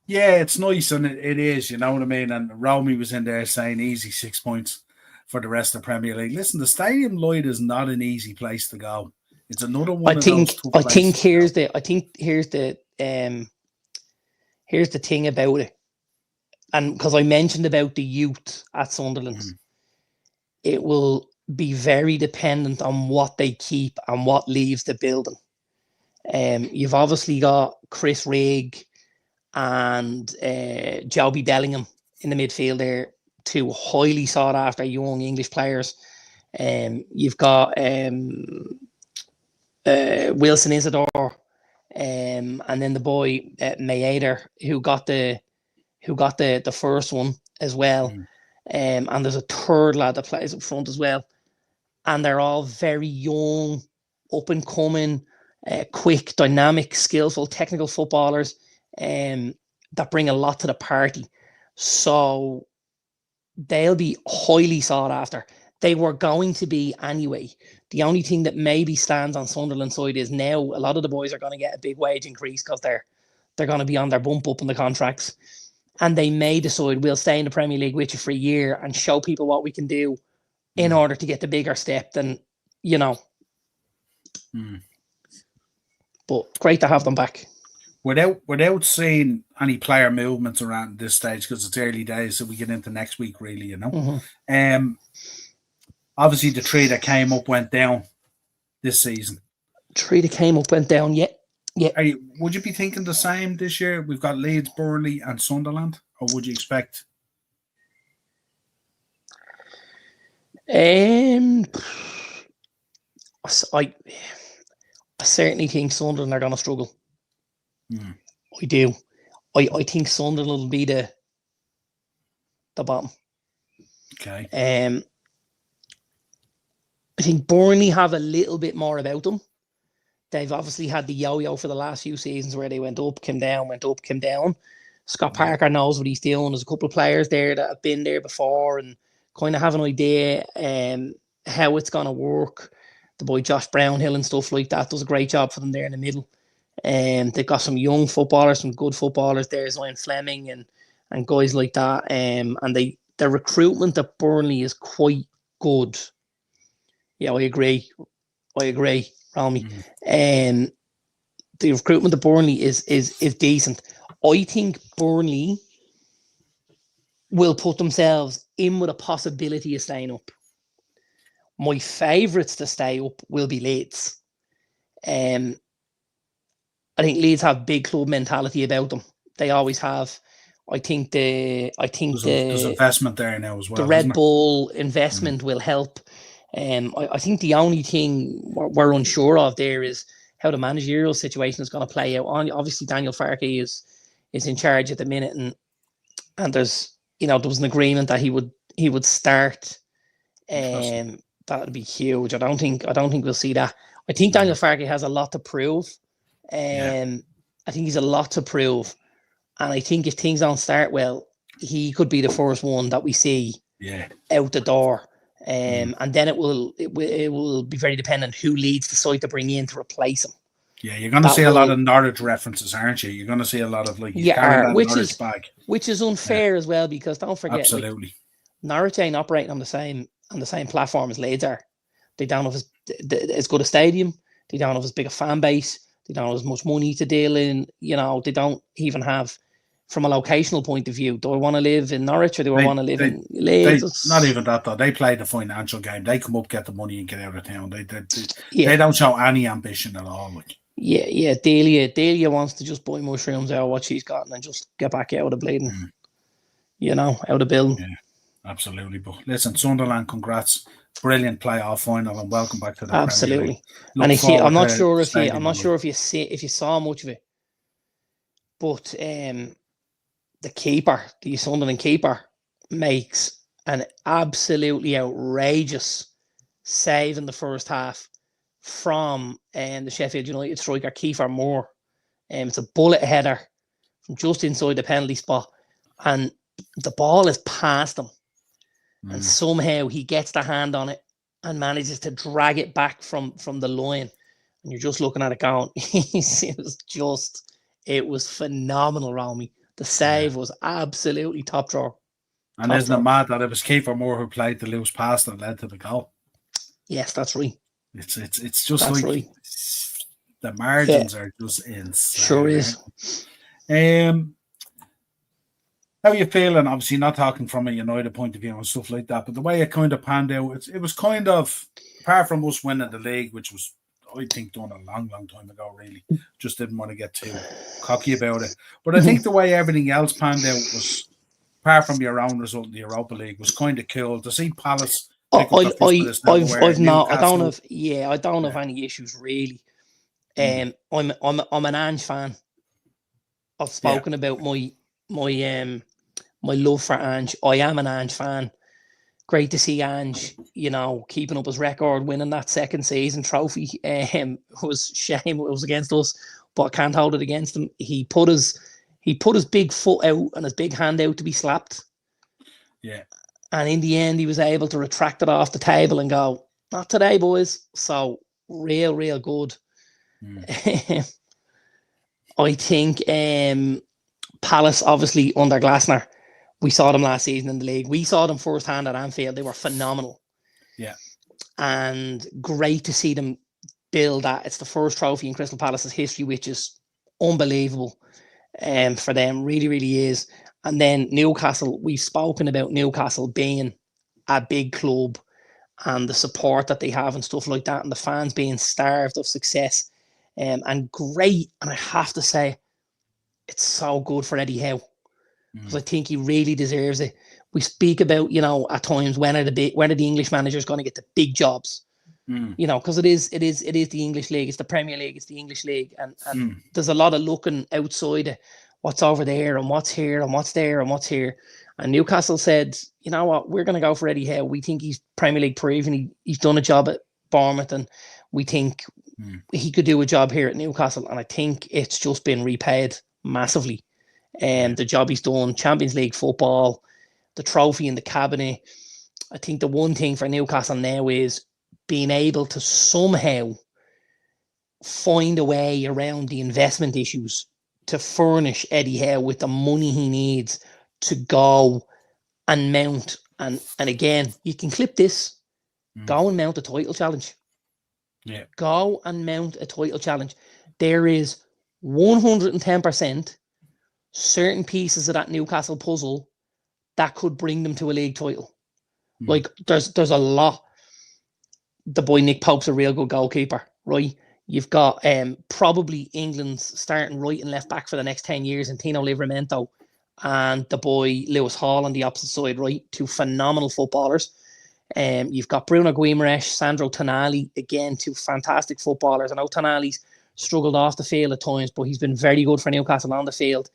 it's nice, and it is, you know what I mean. And Romy was in there saying easy 6 points for the rest of the Premier League. Listen, the Stadium Light is not an easy place to go. It's another one. I think here's the thing about it, and because I mentioned about the youth at Sunderland, it will be very dependent on what they keep and what leaves the building. You've obviously got Chris Rigg and Joby Bellingham in the midfield there, 2 highly sought after young English players. You've got Wilson Isidore, and then the boy Maeder, who got the first one as well. And there's a third lad that plays up front as well. And they're all very young, up and coming, quick, dynamic, skillful, technical footballers that bring a lot to the party. So they'll be highly sought after. They were going to be anyway. The only thing that maybe stands on Sunderland's side is now a lot of the boys are going to get a big wage increase because they're going to be on their bump up in the contracts. And they may decide we'll stay in the Premier League with you for a year and show people what we can do in order to get the bigger step than, you know. But great to have them back. Without seeing any player movements around this stage, because it's early days, so we get into next week, really, you know. Obviously, the 3 that came up went down this season. 3 that came up went down, yeah. Would you be thinking the same this year? We've got Leeds, Burnley, and Sunderland, or would you expect? I certainly think Sunderland are going to struggle. I do. I think Sunderland will be the bottom. Okay. I think Burnley have a little bit more about them. They've obviously had the yo-yo for the last few seasons where they went up, came down, went up, came down. Scott Parker knows what he's doing. There's a couple of players there that have been there before and kind of have an idea how it's going to work. The boy Josh Brownhill and stuff like that does a great job for them there in the middle. They've got some young footballers, some good footballers there, Zion Fleming and guys like that. And their recruitment at Burnley is quite good. Yeah, I agree, Romy. The recruitment at Burnley is decent. I think Burnley will put themselves in with a possibility of staying up. My favourites to stay up will be Leeds. I think Leeds have big club mentality about them. They always have. I think there's investment there now as well. The Red Bull investment will help. I think the only thing we're unsure of there is how the managerial situation is going to play out. Obviously, Daniel Farke is in charge at the minute, and there's there was an agreement that he would start. That would be huge. I don't think we'll see that. I think Daniel Farke has a lot to prove. I think he's a lot to prove, and I think if things don't start well, he could be the first one that we see out the door. And then it will be very dependent who Leeds decide to bring in to replace him. Yeah, you're going to see a lot of Norwich references, aren't you? You're going to see a lot of which is unfair as well, because don't forget, absolutely, Norwich ain't operating on the same platform as Leeds are. They don't have as good a stadium. They don't have as big a fan base. They don't have as much money to deal in. They don't even have from a locational point of view. Do I want to live in Norwich or do I want to live in Leeds? Not even that though. They play the financial game. They come up, get the money, and get out of town. Yeah. They don't show any ambition at all. Like. Yeah. Delia wants to just buy mushrooms out of what she's gotten and just get back out of the bleeding, out of the building. Yeah, absolutely. But listen, Sunderland, congrats. Brilliant playoff final and welcome back to the absolutely. And I'm not sure if you saw much of it, but the Sunderland keeper makes an absolutely outrageous save in the first half from the Sheffield United striker Kiefer Moore. It's a bullet header from just inside the penalty spot, and the ball is past him. And somehow he gets the hand on it and manages to drag it back from the line. And you're just looking at it going, it was phenomenal, Romy. The save was absolutely top drawer. And isn't it mad that it was Kiefer Moore who played the loose pass that led to the goal? Yes, that's right. It's just that's like right. The margins are just insane. Sure is. How are you feeling? Obviously, not talking from a United point of view and stuff like that, but the way it kind of panned out, it was kind of, apart from us winning the league, which was, I think, done a long, long time ago, really. Just didn't want to get too cocky about it. But I think the way everything else panned out was, apart from your own result in the Europa League, was kind of cool to see Palace. I don't have any issues really. I'm an Ange fan. I've spoken about my love for Ange. I am an Ange fan. Great to see Ange, keeping up his record, winning that second season trophy. It was shame it was against us, but I can't hold it against him. He put his big foot out and his big hand out to be slapped. Yeah. And in the end, he was able to retract it off the table and go, not today, boys. So real good. I think Palace, obviously, under Glasner, we saw them last season in the league. We saw them firsthand at Anfield. They were phenomenal. Yeah. And great to see them build that. It's the first trophy in Crystal Palace's history, which is unbelievable for them. Really, really is. And then Newcastle, we've spoken about Newcastle being a big club and the support that they have and stuff like that, and the fans being starved of success. And great. And I have to say, it's so good for Eddie Howe. Because I think he really deserves it. We speak about, at times when are the English managers going to get the big jobs? Because it is the English league, it's the Premier League, it's the English league, and there's a lot of looking outside of what's over there and what's here and what's there and what's here. And Newcastle said, you know what, we're going to go for Eddie Howe. We think he's Premier League proven. He's done a job at Bournemouth, and we think he could do a job here at Newcastle. And I think it's just been repaid massively. And the job he's done, Champions League football, the trophy in the cabinet. I think the one thing for Newcastle now is being able to somehow find a way around the investment issues to furnish Eddie Howe with the money he needs to go and mount. And again, you can clip this. Go and mount a title challenge. Yeah. Go and mount a title challenge. There is 110% certain pieces of that Newcastle puzzle that could bring them to a league title. Like there's a lot. The boy Nick Pope's a real good goalkeeper, right? You've got probably England's starting right and left back for the next 10 years in Tino Livramento and the boy Lewis Hall on the opposite side, right? Two phenomenal footballers. You've got Bruno Guimaraes, Sandro Tonali, again, two fantastic footballers. I know Tonali's struggled off the field at times, but he's been very good for Newcastle on the field.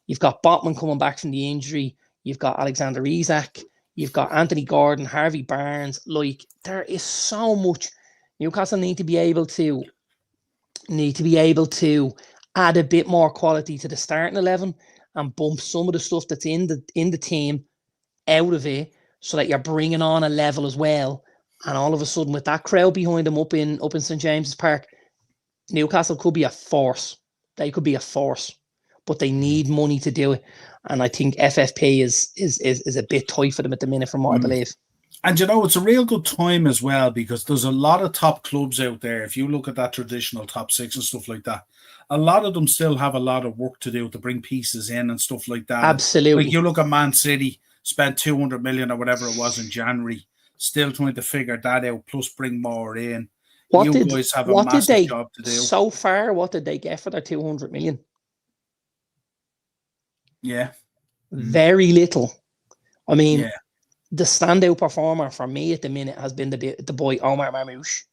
You've got Botman coming back from the injury. You've got Alexander Isak. You've got Anthony Gordon, Harvey Barnes. Like, there is so much. Newcastle need to be able to add a bit more quality to the starting 11 and bump some of the stuff that's in the team out of it, so that you're bringing on a level as well. And all of a sudden, with that crowd behind them up in St James's Park, Newcastle could be a force. They could be a force, but they need money to do it. And I think FFP is a bit tight for them at the minute, from what I believe. And it's a real good time as well because there's a lot of top clubs out there. If you look at that traditional top six and stuff like that, a lot of them still have a lot of work to do to bring pieces in and stuff like that. Absolutely. Like you look at Man City, spent 200 million or whatever it was in January, still trying to figure that out, plus bring more in. Guys have a massive job to do. So far, what did they get for their 200 million? Yeah. Very little. I mean, the standout performer for me at the minute has been the boy Omar Marmoush.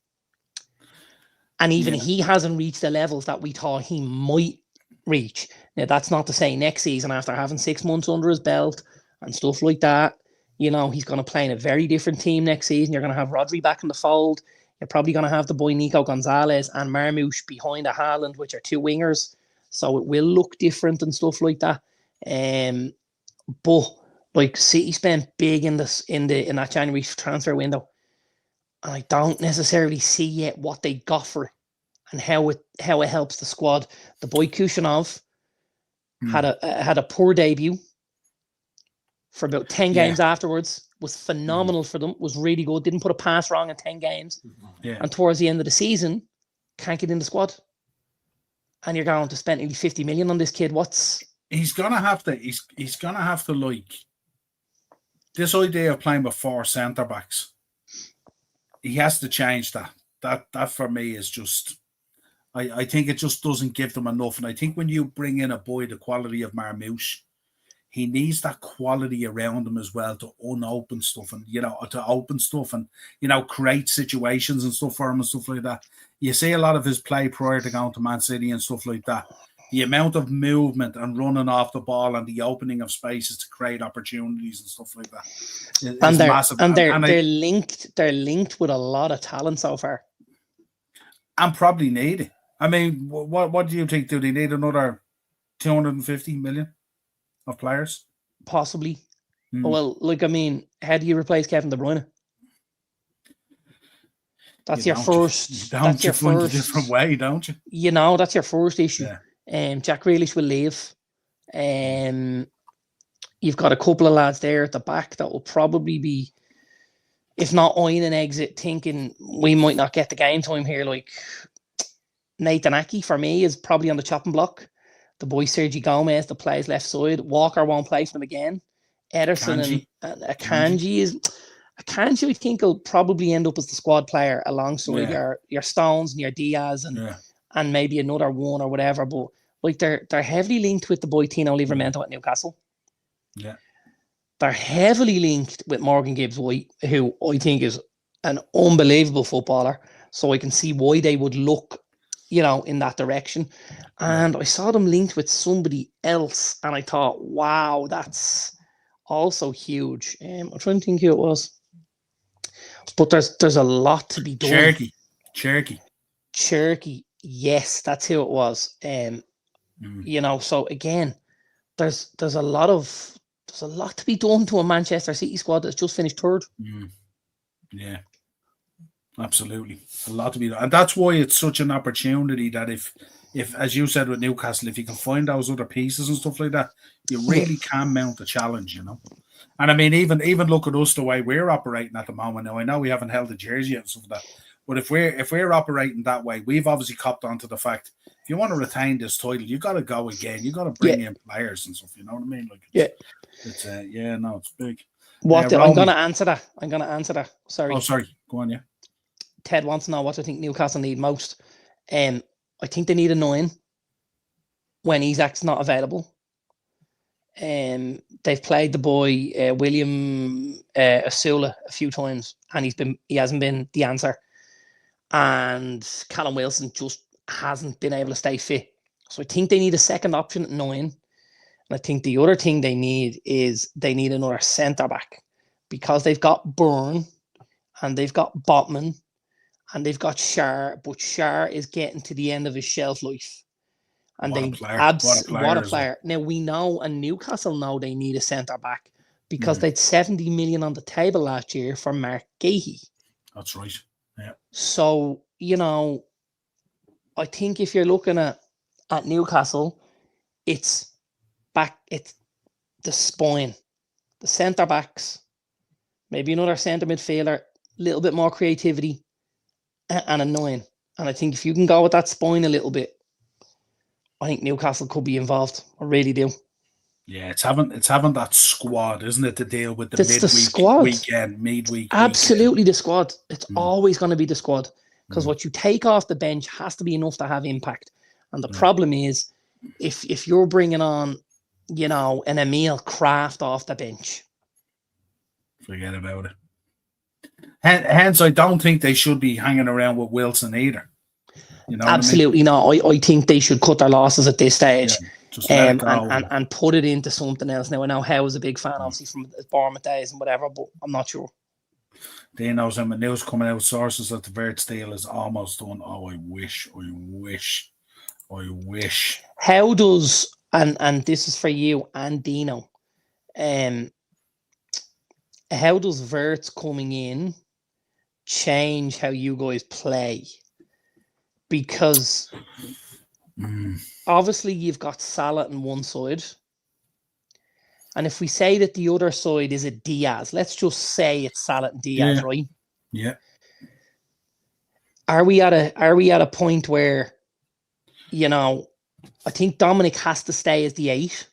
And even he hasn't reached the levels that we thought he might reach. Now, that's not to say next season, after having 6 months under his belt and stuff like that, he's going to play in a very different team next season. You're going to have Rodri back in the fold. You're probably going to have the boy Nico Gonzalez and Marmoush behind a Haaland, which are two wingers. So it will look different and stuff like that. But like City spent big in that January transfer window. And I don't necessarily see yet what they got for it and how it helps the squad. The boy Kushanov had a poor debut for about 10 games afterwards. Was phenomenal for them. Was really good. Didn't put a pass wrong in 10 games. Yeah. And towards the end of the season, can't get in the squad. And you're going to spend nearly 50 million on this kid. He's gonna have to like this idea of playing with 4 centre backs. He has to change that. That for me is just, I think it just doesn't give them enough. And I think when you bring in a boy the quality of Marmoush, he needs that quality around him as well to unopen stuff and, to open stuff and, create situations and stuff for him and stuff like that. You see a lot of his play prior to going to Man City and stuff like that. The amount of movement and running off the ball and the opening of spaces to create opportunities and stuff like that is massive. And they're linked with a lot of talent so far. And probably need it. I mean, what do you think? Do they need another 250 million of players? Possibly. Well, how do you replace Kevin De Bruyne? That's your first. That's your first. A different way, don't you? That's your first issue. Yeah. Jack Grealish will leave. You've got a couple of lads there at the back that will probably be, if not eyeing an exit, thinking we might not get the game time here. Like Nathan Aki, for me, is probably on the chopping block. The boy Sergi Gomez that plays left side. Walker won't play for them again. Ederson and Akanji I think will probably end up as the squad player alongside your Stones and your Diaz and maybe another one or whatever. But like they're heavily linked with the boy Tino Livramento at Newcastle. Yeah. They're heavily linked with Morgan Gibbs-White, who I think is an unbelievable footballer. So I can see why they would look, in that direction. And I saw them linked with somebody else, and I thought, wow, that's also huge. I'm trying to think who it was. But there's a lot to be done. Cherky. Yes, that's who it was. So again, there's a lot to be done to a Manchester City squad that's just finished third. Yeah, absolutely, a lot to be done, and that's why it's such an opportunity that if as you said with Newcastle, if you can find those other pieces and stuff like that, you really can mount a challenge, And I mean, even look at us the way we're operating at the moment. Now I know we haven't held the jersey yet and stuff like that. But if we're operating that way, we've obviously copped onto the fact if you want to retain this title, you got to go again. You got to bring in players and stuff. You know what I mean? Like it's big. I'm going to answer that. Sorry. Oh, sorry. Go on. Yeah. Ted wants to know what I think Newcastle need most. I think they need a 9 when Isak's not available. They've played the boy William Asula a few times, and he hasn't been the answer. And Callum Wilson just hasn't been able to stay fit. So I think they need a second option at 9. And I think the other thing they need is they need another centre-back because they've got Byrne and they've got Botman and they've got Schär, but Schär is getting to the end of his shelf life. And what a player. Now we know, and Newcastle know they need a centre-back because they'd 70 million on the table last year for Mark Gahey. That's right. Yeah. So, I think if you're looking at Newcastle, it's the spine, the centre backs, maybe another centre midfielder, a little bit more creativity, and a 9. And I think if you can go with that spine a little bit, I think Newcastle could be involved. I really do. Yeah, it's having that squad, isn't it, to deal with the That's the midweek squad. weekend, midweek Absolutely weekend. the squad. It's always going to be the squad, because what you take off the bench has to be enough to have impact. And the problem is, if you're bringing on, an Emil Kraft off the bench, forget about it. Hence, I don't think they should be hanging around with Wilson either. You know, absolutely not. I think they should cut their losses at this stage. Yeah, just let it go. And put it into something else. Now, I know Howe is a big fan, obviously, from his Bournemouth days and whatever, but I'm not sure. Then knows him, news coming out, sources that the Verts deal is almost done. Oh, I wish. How does, and this is for you and Dino, how does Verts coming in change how you guys play? Because obviously you've got Salah on one side, and if we say that the other side is a Diaz, let's just say it's Salah and Diaz, right? Yeah. Are we at a point where, I think Dominic has to stay as the 8.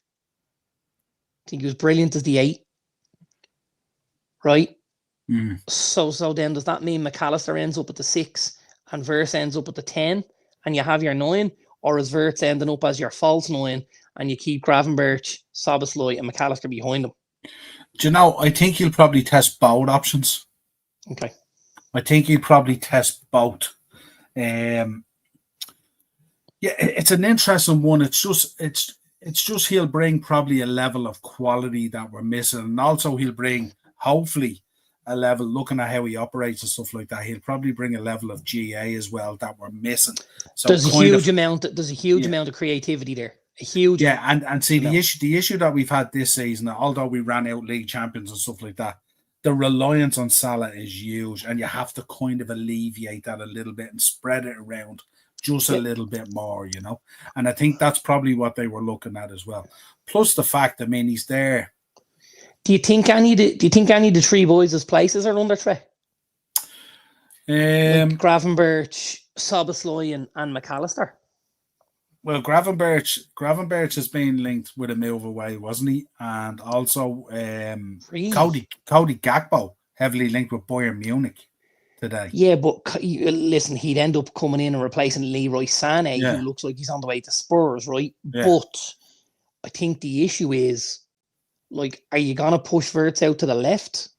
I think he was brilliant as the 8, right? So then does that mean McAllister ends up at the 6 and Verts ends up at the 10 and you have your 9? Or is Verts ending up as your false 9 and you keep Gravenberch, Szoboszlai and McAllister behind him? Do you know, I think he'll probably test both options. Okay. I think he'll probably test both. Yeah, it's an interesting one. It's just he'll bring probably a level of quality that we're missing. And also he'll bring, hopefully, a level, looking at how he operates and stuff like that, he'll probably bring a level of GA as well that we're missing. So there's a huge amount of creativity there. A huge and see the issue that we've had this season, although we ran out league champions and stuff like that, the reliance on Salah is huge, and you have to kind of alleviate that a little bit and spread it around just a little bit more, And I think that's probably what they were looking at as well. Plus the fact, he's there. Do you think any of the 3 boys' places are under threat? Like Gravenberch, Szoboszlai and McAllister? Well, Gravenberch has been linked with a move away, wasn't he? And also Cody Gakpo heavily linked with Bayern Munich today. Yeah, but listen, he'd end up coming in and replacing Leroy Sané, who looks like he's on the way to Spurs, right? Yeah. But I think the issue is, are you going to push Verts out to the left?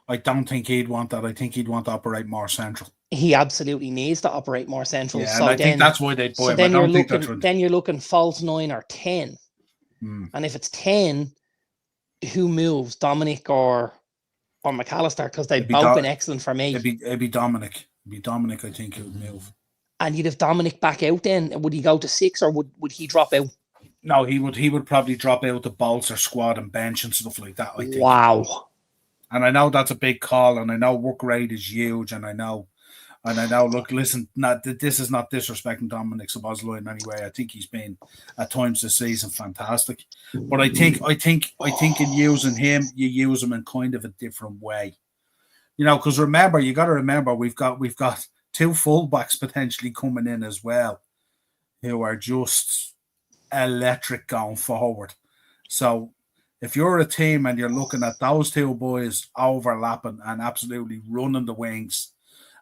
I don't think he'd want that. I think he'd want to operate more central. He absolutely needs to operate more central. Yeah, so and I think that's why they'd buy him. Then you're looking false 9 or 10. And if it's 10, who moves, Dominic or McAllister? Because they've both been excellent for me. It'd be Dominic. I think, who would move. And you'd have Dominic back out then. Would he go to 6 or would he drop out? No, he would probably drop out the bolster squad and bench and stuff like that, I think. Wow. And I know that's a big call, and I know work rate is huge, and I know, look, listen, this is not disrespecting Dominic Szoboszlai in any way. I think he's been at times this season fantastic. But I think in using him, you use him in kind of a different way. Because you got to remember we've got 2 fullbacks potentially coming in as well, who are just electric going forward. So if you're a team and you're looking at those 2 boys overlapping and absolutely running the wings,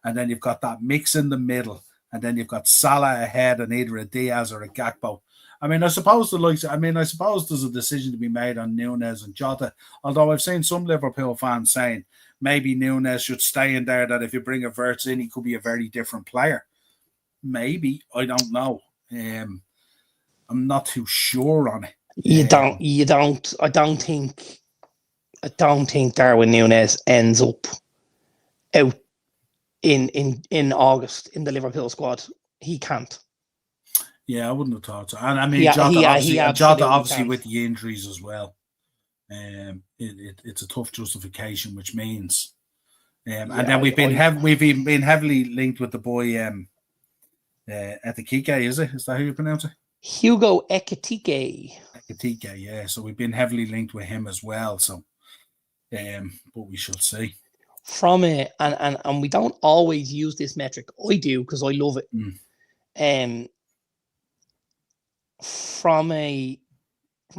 and then you've got that mix in the middle, and then you've got Salah ahead and either a Diaz or a Gakpo. I suppose there's a decision to be made on Núñez and Jota, although I've seen some Liverpool fans saying maybe Núñez should stay in there, that if you bring a Verts in, he could be a very different player. Maybe. I don't know. I'm not too sure on it. I don't think Darwin Núñez ends up out in August in the Liverpool squad. He can't. Yeah, I wouldn't have thought so. And Jota obviously with the injuries as well. It's a tough justification, which means and then we've been heavily linked with the boy Ekitike, is it? Is that how you pronounce it? Hugo Ekitike. Yeah. So we've been heavily linked with him as well. So But we shall see. From a and we don't always use this metric. I do because I love it. From a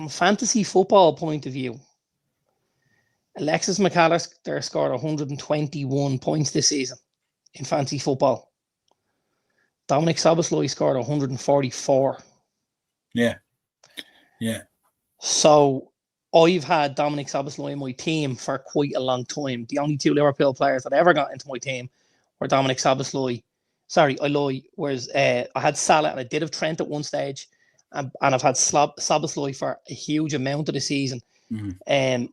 fantasy football point of view, Alexis McAllister scored 121 points this season in fantasy football. Dominic Szoboszlai scored 144. Yeah. So I've had Dominic Szoboszlai in my team for quite a long time. The only 2 Liverpool players that ever got into my team were Dominic Szoboszlai. Sorry, I lie. Whereas I had Salah and I did have Trent at one stage, and I've had Szoboszlai for a huge amount of the season. I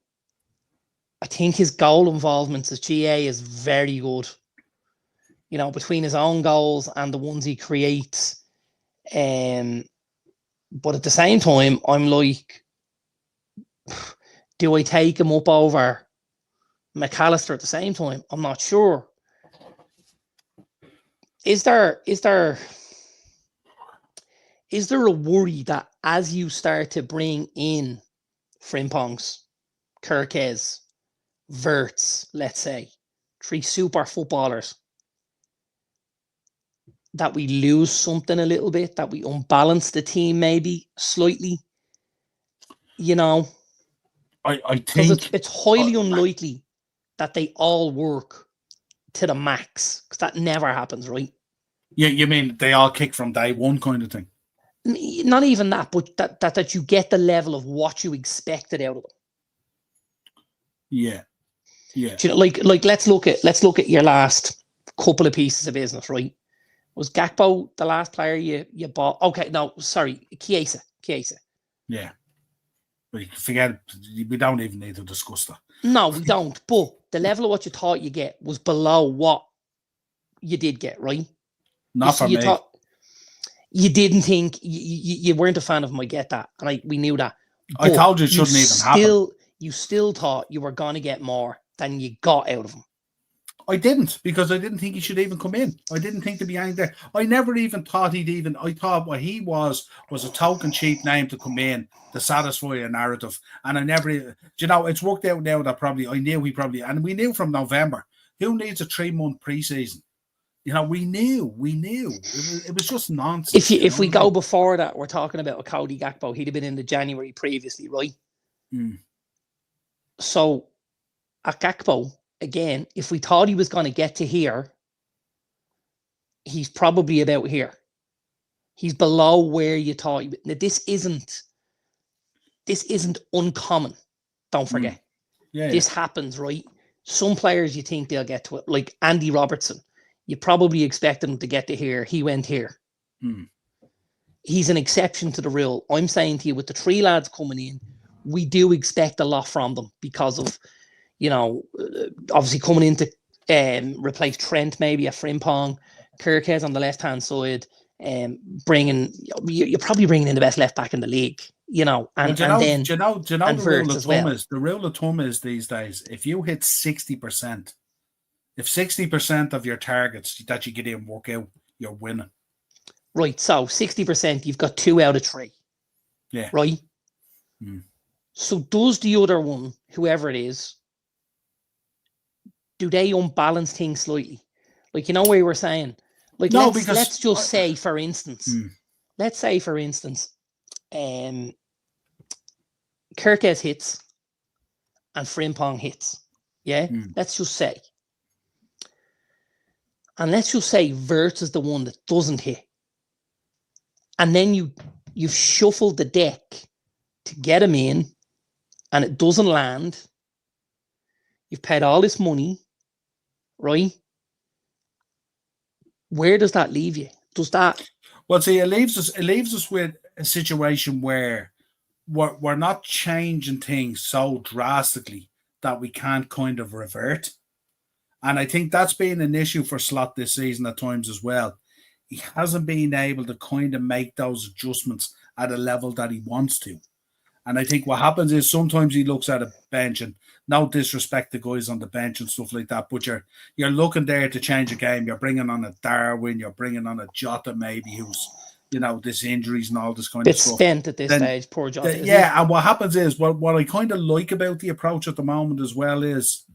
think his goal involvement as GA is very good. You know, between his own goals and the ones he creates. But at the same time, I'm like, do I take him up over McAllister at the same time? I'm not sure. Is there a worry that as you start to bring in Frimpongs, Kirkes, Verts, let's say, 3 super footballers, that we lose something a little bit, that we unbalance the team maybe slightly? You know, I think it's highly unlikely that they all work to the max, because that never happens, right? Yeah, you mean they all kick from day one kind of thing? Not even that, but that you get the level of what you expected out of them. Yeah. Do you know, like let's look at your last couple of pieces of business, right? Was Gakpo the last player you bought? Okay, no, sorry, Chiesa. Yeah. We forget. We don't even need to discuss that. No, we don't. But the level of what you thought you get was below what you did get, right? Not for me. You didn't think you weren't a fan of him. I get that, and we knew that. I told you it shouldn't even happen. You still thought you were going to get more than you got out of him. I didn't, because I didn't think he should even come in. I didn't think to be anything there. I never even thought I thought what he was a token cheap name to come in to satisfy a narrative. And I never, it's worked out now that we knew from November, who needs a 3-month preseason? We knew. It was just nonsense. If we go before that, we're talking about a Cody Gakpo. He'd have been in the January previously, right? So at Gakpo, again, if we thought he was going to get to here, he's probably about here. He's below where you thought. Now, this isn't uncommon. Don't forget. This happens, right? Some players you think they'll get to it, like Andy Robertson. You probably expected him to get to here. He went here. He's an exception to the rule. I'm saying to you, with the 3 lads coming in, we do expect a lot from them because of, obviously coming in to replace Trent, maybe a Frimpong, Kirkes on the left-hand side, you're probably bringing in the best left back in the league, and then the rule of thumb is these days, if you hit 60%, if 60% of your targets that you get in work out, you're winning. Right, so 60%, you've got 2 out of 3. Yeah. Right? So does the other one, whoever it is, do they unbalance things slightly? Like, where we were saying, like, no, let's just say, for instance, Kirkes hits and Frimpong hits. Yeah? Let's just say. And let's just say Verts is the one that doesn't hit. And then you've shuffled the deck to get him in, and it doesn't land. You've paid all this money, right? Where does that leave you? Well, see, it leaves us with a situation where we're not changing things so drastically that we can't kind of revert. And I think that's been an issue for Slot this season at times as well. He hasn't been able to kind of make those adjustments at a level that he wants to. And I think what happens is sometimes he looks at a bench, and no disrespect to guys on the bench and stuff like that, but you're looking there to change a game. You're bringing on a Darwin, you're bringing on a Jota maybe, who's this injuries and all this kind Bit of stuff. spent at this stage, poor John. And what happens is, what I kind of like about the approach at the moment as well is,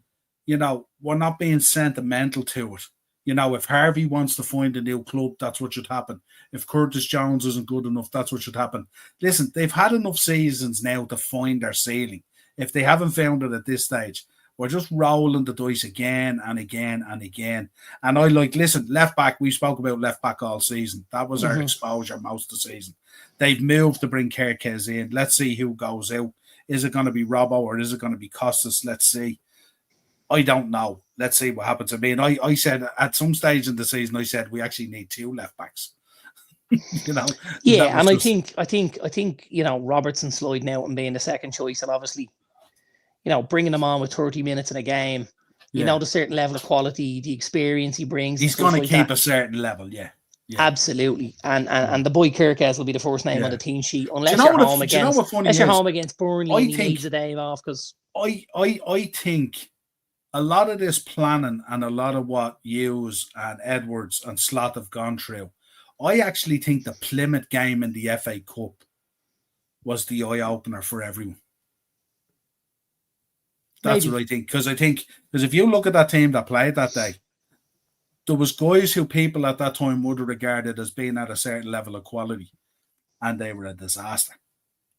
we're not being sentimental to it. If Harvey wants to find a new club, that's what should happen. If Curtis Jones isn't good enough, that's what should happen. Listen, they've had enough seasons now to find their ceiling. If they haven't found it at this stage, we're just rolling the dice again and again and again. And listen, left back, we spoke about left back all season. That was our exposure most of the season. They've moved to bring Kerkez in. Let's see who goes out. Is it going to be Robbo or is it going to be Costas? Let's see. I don't know. Let's see what happens. I mean, I said at some stage in the season, I said we actually need 2 left backs. Yeah, and I think Robertson sliding out and being the second choice, and obviously, bringing him on with 30 minutes in a game, the certain level of quality, the experience he brings. He's going to keep a certain level, yeah. Absolutely, and the boy Kirkes will be the first name on the team sheet unless you're home against Burnley. And he needs a day off because I think a lot of this planning and a lot of what Hughes and Edwards and Slot have gone through, I actually think the Plymouth game in the FA Cup was the eye-opener for everyone. That's what I think. Because if you look at that team that played that day, there was guys who people at that time would have regarded as being at a certain level of quality, and they were a disaster.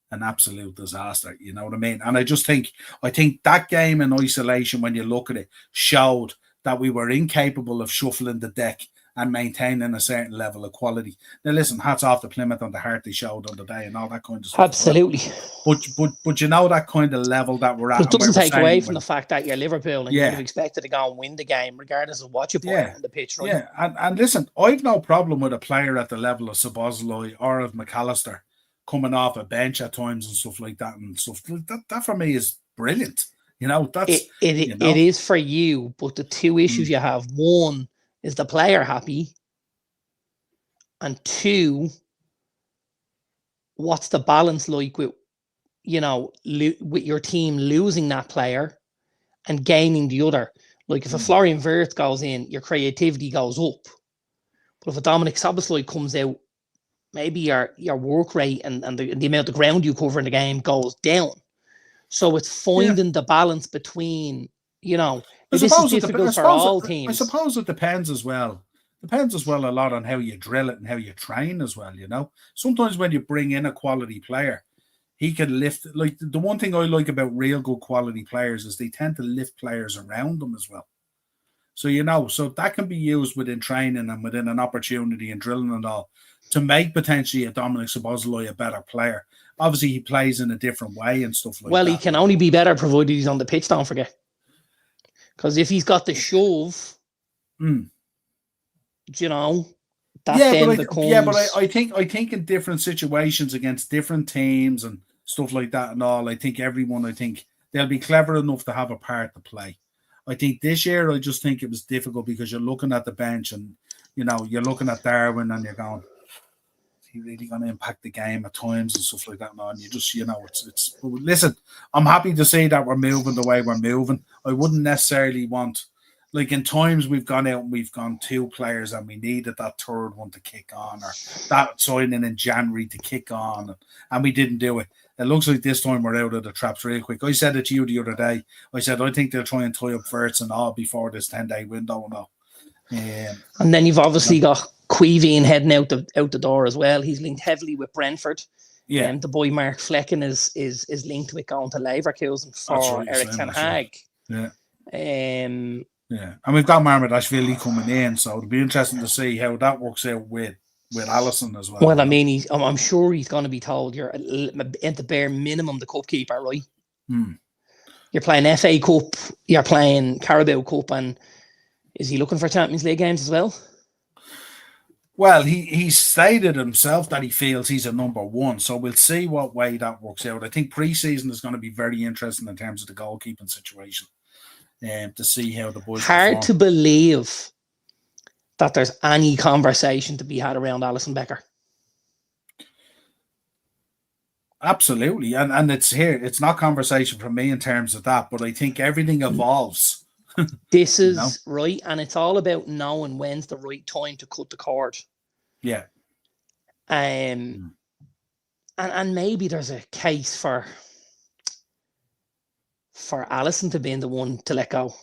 An absolute disaster, you know what I mean? And I think that game in isolation, when you look at it, showed that we were incapable of shuffling the deck and maintaining a certain level of quality. Now, listen, hats off to Plymouth on the heart they showed on the day and all that kind of stuff. Absolutely. But that kind of level that we're at. It doesn't take away from the fact that you're Liverpool and you'd have expected to go and win the game, regardless of what you put on the pitch, right? Yeah, and listen, I've no problem with a player at the level of Szoboszlai or of McAllister coming off a bench at times and stuff like that and stuff. That for me is brilliant. It is for you, but the two issues you have, one, is the player happy? And 2, what's the balance like with, with your team losing that player and gaining the other? Like if a Florian Wirtz goes in, your creativity goes up. But if a Dominic Szoboszlai comes out, maybe your work rate and the amount of ground you cover in the game goes down. So it's finding the balance between, this is difficult for all teams. I suppose it depends as well. Depends as well a lot on how you drill it and how you train as well, Sometimes when you bring in a quality player, he can lift. Like the one thing I like about real good quality players is they tend to lift players around them as well. So, so that can be used within training and within an opportunity and drilling and all to make potentially a Dominic Szoboszlai a better player. Obviously, he plays in a different way and stuff like that. Well, he can only be better provided he's on the pitch, don't forget. Because if he's got the shove, I think in different situations against different teams and stuff like that and all, I think they'll be clever enough to have a part to play. I think this year, I just think it was difficult because you're looking at the bench and, you're looking at Darwin and you're going, is he really going to impact the game at times and stuff like that? And you just, it's listen, I'm happy to see that we're moving the way we're moving. I wouldn't necessarily want, like in times we've gone out and we've gone 2 players and we needed that third one to kick on or that signing in January to kick on and we didn't do it. It looks like this time we're out of the traps real quick. I said it to you the other day. I said, I think they'll try and tie up Wirtz and all before this 10-day window and all. And then you've obviously got Queeveen heading out the door as well. He's linked heavily with Brentford. Yeah. The boy Mark Flecken is linked with going to Leverkusen for Eric Ten Hag. Yeah. And we've got Marmadashvili coming in, so it'll be interesting to see how that works out with Allison as well. Well, I mean, I'm sure he's going to be told you're at the bare minimum the cup keeper, right? You're playing FA Cup, you're playing Carabao Cup, and is he looking for Champions League games as well? Well, he stated himself that he feels he's a number 1, so we'll see what way that works out. I think pre-season is going to be very interesting in terms of the goalkeeping situation, to see how the boys hard to believe that there's any conversation to be had around Alisson Becker. Absolutely, and it's here. It's not conversation from me in terms of that, but I think everything evolves. This is right, and it's all about knowing when's the right time to cut the cord. Yeah. And maybe there's a case for Alisson to being the one to let go,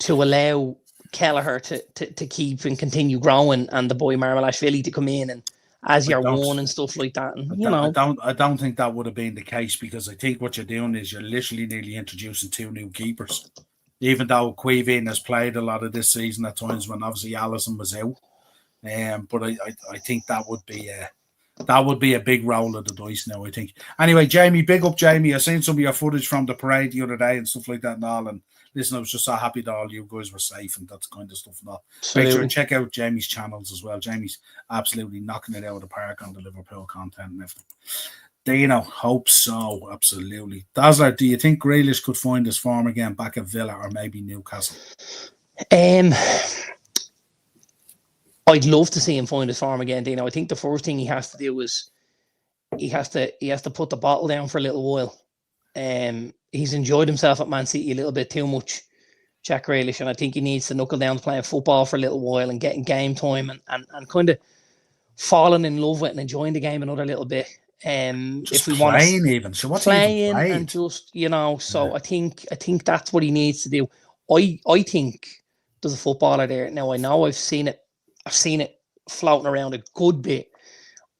to allow Kelleher to keep and continue growing, and the boy Marmalashvili to come in and as your one and stuff like that. And I don't think that would have been the case, because I think what you're doing is you're literally nearly introducing 2 new keepers. Even though Quivin has played a lot of this season at times when obviously Alisson was out, but I think that would be a big roll of the dice now, I think. Anyway, Jamie, big up Jamie. I seen some of your footage from the parade the other day and stuff like that and all. And listen, I was just so happy that all you guys were safe and that kind of stuff and all. Make sure to check out Jamie's channels as well. Jamie's absolutely knocking it out of the park on the Liverpool content and everything. Dino, hope so, absolutely. Dazzler, do you think Grealish could find his form again back at Villa or maybe Newcastle? I'd love to see him find his form again, Dino. I think the first thing he has to do is he has to put the bottle down for a little while. He's enjoyed himself at Man City a little bit too much, Jack Grealish, and I think he needs to knuckle down to playing football for a little while and getting game time and kind of falling in love with and enjoying the game another little bit. If we want even so, what's playing and just so I think that's what he needs to do. I think there's a footballer there now. I know I've seen it floating around a good bit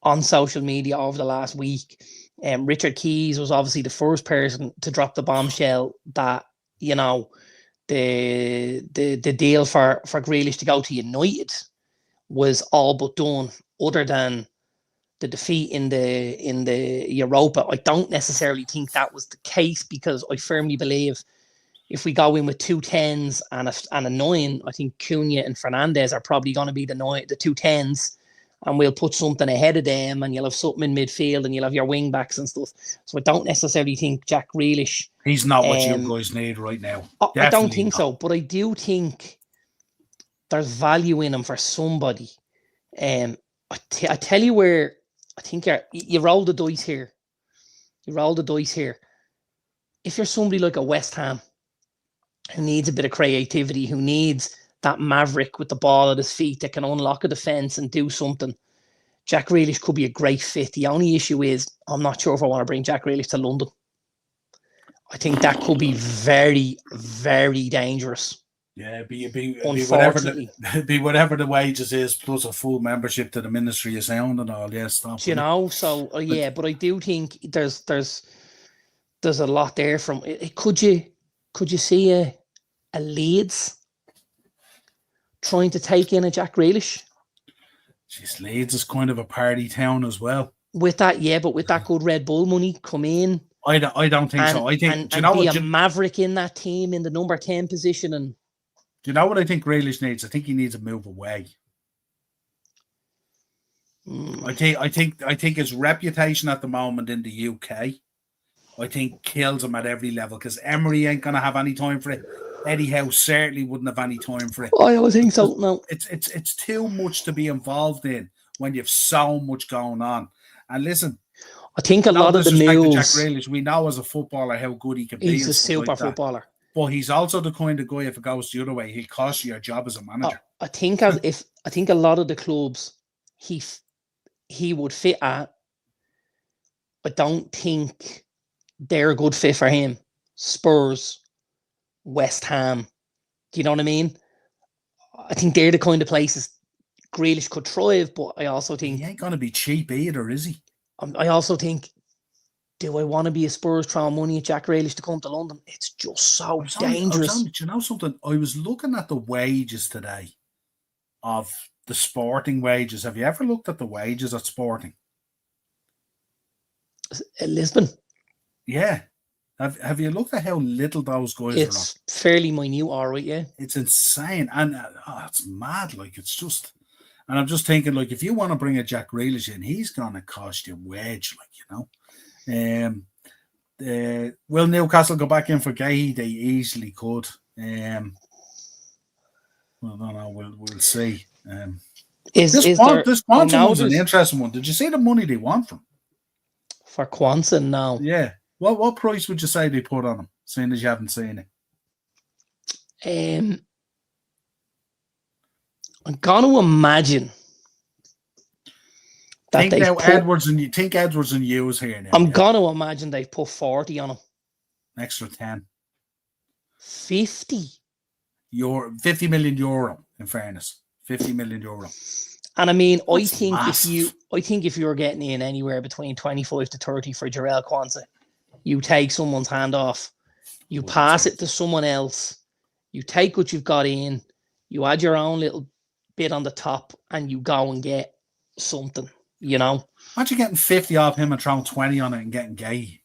on social media over the last week. Richard Keys was obviously the first person to drop the bombshell that the deal for Grealish to go to United was all but done, other than the defeat in the Europa. I don't necessarily think that was the case, because I firmly believe if we go in with 2 10s and a 9, I think Cunha and Fernandez are probably going to be the 2 10s, and we'll put something ahead of them, and you'll have something in midfield, and you'll have your wing backs and stuff. So I don't necessarily think Jack Grealish. He's not what you guys need right now. I don't think so, but I do think there's value in him for somebody. I tell you where I think you roll the dice here. If you're somebody like a West Ham who needs a bit of creativity, who needs that maverick with the ball at his feet that can unlock a defence and do something, Jack Grealish could be a great fit. The only issue is I'm not sure if I want to bring Jack Grealish to London. I think that could be very, very dangerous. Yeah, be whatever the wages is, plus a full membership to the Ministry of Sound and all. Yes, so but I do think there's a lot there from it. Could you see a Leeds trying to take in a Jack Grealish? Jeez, Leeds is kind of a party town as well. With that, but with that good Red Bull money come in. I don't think so. I think be a maverick in that team in the number 10 position. And do you know what I think Grealish needs? I think he needs to move away. I think his reputation at the moment in the UK, I think, kills him at every level, because Emery ain't gonna have any time for it. Eddie Howe certainly wouldn't have any time for it. I don't think so. No, it's too much to be involved in when you've so much going on. And listen, I think a lot of the moves. Jack Grealish, we know as a footballer how good he can be. He's a super footballer. But he's also the kind of guy, if it goes the other way, he'll cost you your job as a manager. I think a lot of the clubs he would fit at, I don't think they're a good fit for him. Spurs, West Ham, do you know what I mean? I think they're the kind of places Grealish could thrive, but I also think he ain't going to be cheap either, is he? I also think, do I want to be a Spurs throwing money at Jack Grealish to come to London? It's just so dangerous. Do you know something? I was looking at the wages today of the Sporting wages. Have you ever looked at the wages at Sporting? Lisbon? Yeah. Have you looked at how little those guys are on? It's fairly minute, all right, yeah. It's insane. And it's mad. Like, it's just... And I'm just thinking, like, if you want to bring a Jack Grealish in, he's going to cost you a wedge, like, will Newcastle go back in for Gay? They easily could. Well, I don't know. We'll see. This Quantum was an interesting one. Did you see the money they want from? For Quantum now? Yeah. What price would you say they put on him, seeing as you haven't seen it? I'm going to imagine that Think they've now put. Edwards and Hughes here now. I'm gonna imagine they've put 40 on him. Extra 10. 50. 50 million euro, in fairness. 50 million euro. And I mean, That's massive. I think if you're getting in anywhere between 25 to 30 for Jarrell Kwanzaa, you take someone's hand off, you pass it to someone else, you take what you've got in, you add your own little bit on the top, and you go and get something, you know. Imagine getting 50 off him and throwing 20 on it and getting gay.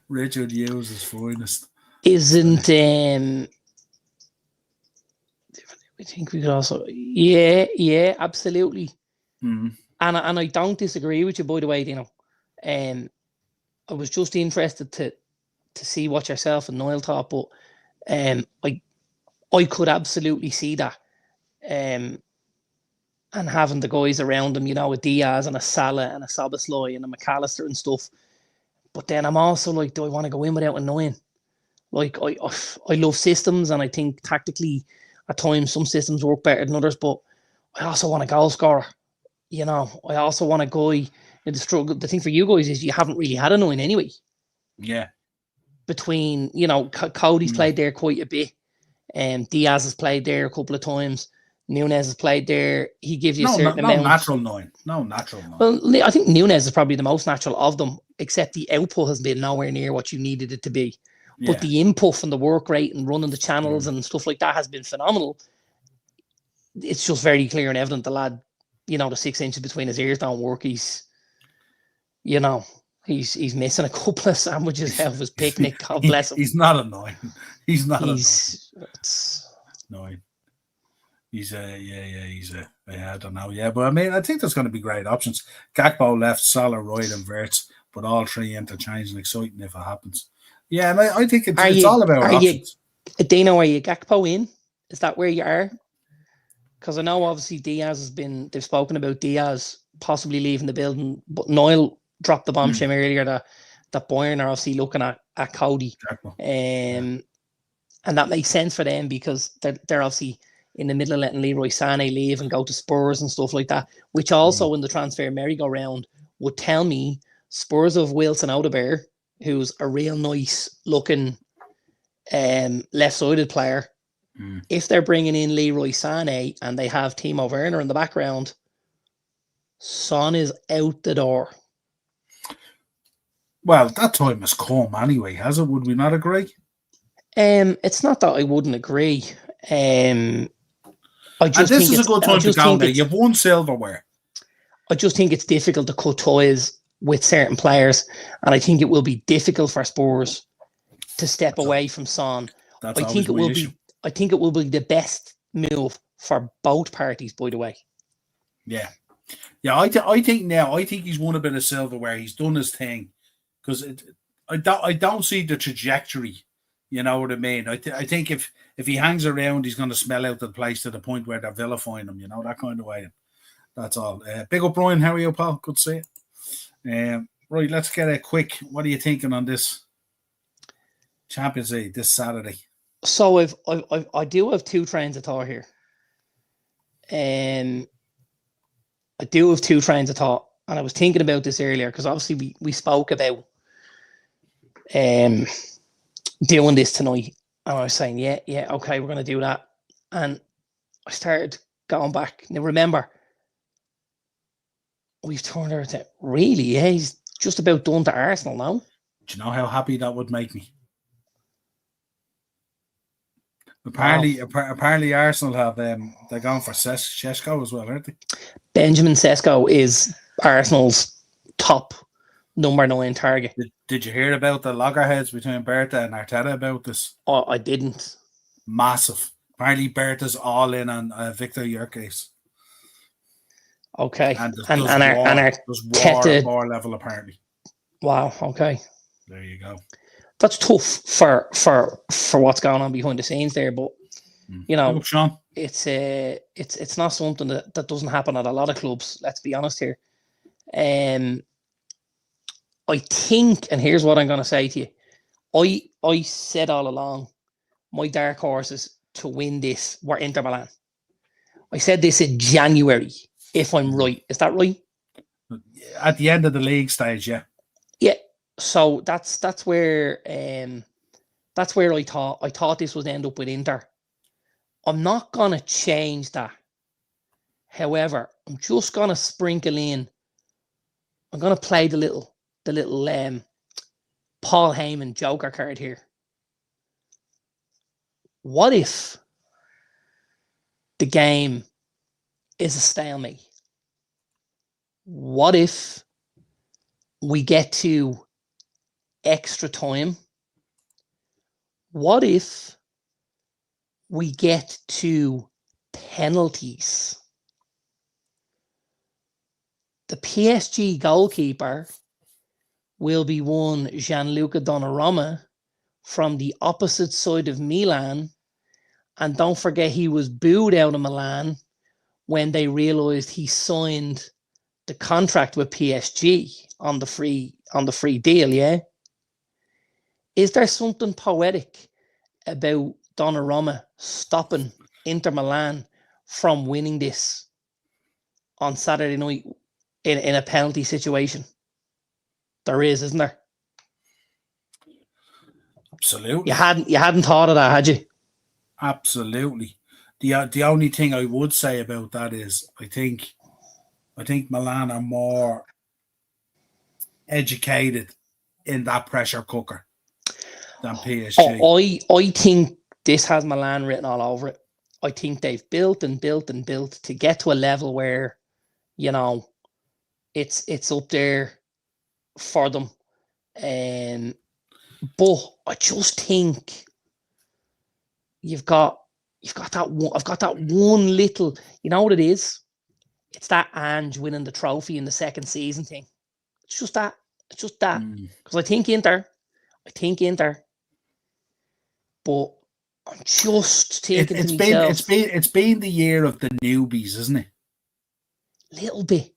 Richard Hughes is finest. Isn't I think we could also yeah, absolutely. Mm. And I don't disagree with you, by the way, Dino. I was just interested to see what yourself and Niall thought, but I could absolutely see that. And having the guys around him, you know, a Diaz and a Salah and a Szoboszlai and a McAllister and stuff. But then I'm also like, do I want to go in without a 9? Like, I love systems, and I think tactically at times some systems work better than others, but I also want a goal scorer. You know, I also want a guy. The struggle. The thing for you guys is you haven't really had a 9 anyway. Yeah. Between, you know, Cody's played there quite a bit. Diaz has played there a couple of times. Nunez has played there. He gives you a certain amount. No natural 9. Well, I think Nunez is probably the most natural of them, except the output has been nowhere near what you needed it to be. Yeah. But the input and the work rate and running the channels and stuff like that has been phenomenal. It's just very clear and evident the lad, you know, the 6 inches between his ears don't work. He's, you know, he's missing a couple of sandwiches out of his picnic. God bless him. He's not annoying. He's not annoying. Annoying. I don't know. Yeah, but I mean, I think there's going to be great options. Gakpo left, Salah right, and Wirtz, but all three interchanging, exciting if it happens. Yeah, and I think it's all about options. Dino, are you Gakpo in? Is that where you are? Because I know obviously Diaz they've spoken about Diaz possibly leaving the building, but Niall dropped the bombshell earlier that Bayern are obviously looking at Cody. And that makes sense for them because they're obviously in the middle of letting Leroy Sané leave and go to Spurs and stuff like that, which also in the transfer merry-go-round would tell me Spurs of Wilson Odegaard, who's a real nice looking left-sided player. If they're bringing in Leroy Sané and they have Timo Werner in the background, Son is out the door. Well, that time has come anyway, has it? Would we not agree? It's not that I wouldn't agree. This is a good time to go now. You've won silverware. I just think it's difficult to cut ties with certain players, and I think it will be difficult for Spurs to step away from Son. I think it will be the best move for both parties, by the way. Yeah. I think he's won a bit of silverware. He's done his thing. Because I don't see the trajectory. You know what I mean? I think if he hangs around, he's going to smell out the place to the point where they're vilifying him, you know, that kind of way. That's all. Big up, Brian. How are you, pal? Good to see you. Right, let's get a quick. What are you thinking on this Champions League this Saturday? So I do have two trains of thought here. I do have two trains of thought, and I was thinking about this earlier because obviously we spoke about doing this tonight, and I was saying, yeah, okay, we're going to do that, and I started going back. Now remember, we've turned out to really, he's just about done to Arsenal now. Do you know how happy that would make me? Apparently, Arsenal have they're going for Šeško as well, aren't they? Benjamin Sesko is Arsenal's top number 9 target. Did you hear about the loggerheads between Berta and Arteta about this? Oh, I didn't. Massive. Apparently, Berta's all in on Victor Gyökeres. Okay, and there's war level apparently. Wow. Okay. There you go. That's tough for what's going on behind the scenes there, but you know, it's not something that doesn't happen at a lot of clubs. Let's be honest here. I think, and here's what I'm going to say to you. I said all along, my dark horses to win this were Inter Milan. I said this in January. If I'm right, is that right? At the end of the league stage, yeah. Yeah. So that's where I thought this would end up with Inter. I'm not gonna change that. However, I'm just gonna sprinkle in. I'm gonna play the little Paul Heyman Joker card here. What if the game is a stalemate? What if we get to extra time? What if we get to penalties? The PSG goalkeeper will be one Gianluca Donnarumma from the opposite side of Milan. And don't forget, he was booed out of Milan when they realised he signed the contract with PSG on the free deal, yeah? Is there something poetic about Donnarumma stopping Inter Milan from winning this on Saturday night in a penalty situation? There is, isn't there? Absolutely. You hadn't thought of that, had you? Absolutely. The only thing I would say about that is I think Milan are more educated in that pressure cooker than PSG. I think this has Milan written all over it. I think they've built and built and built to get to a level where, you know, it's up there for them. But I just think you've got that one. I've got that one little. You know what it is? It's that Ange winning the trophy in the second season thing. It's just that. It's just that. Because I think Inter. But I'm just thinking to myself. It's been the year of the newbies, isn't it? Little bit.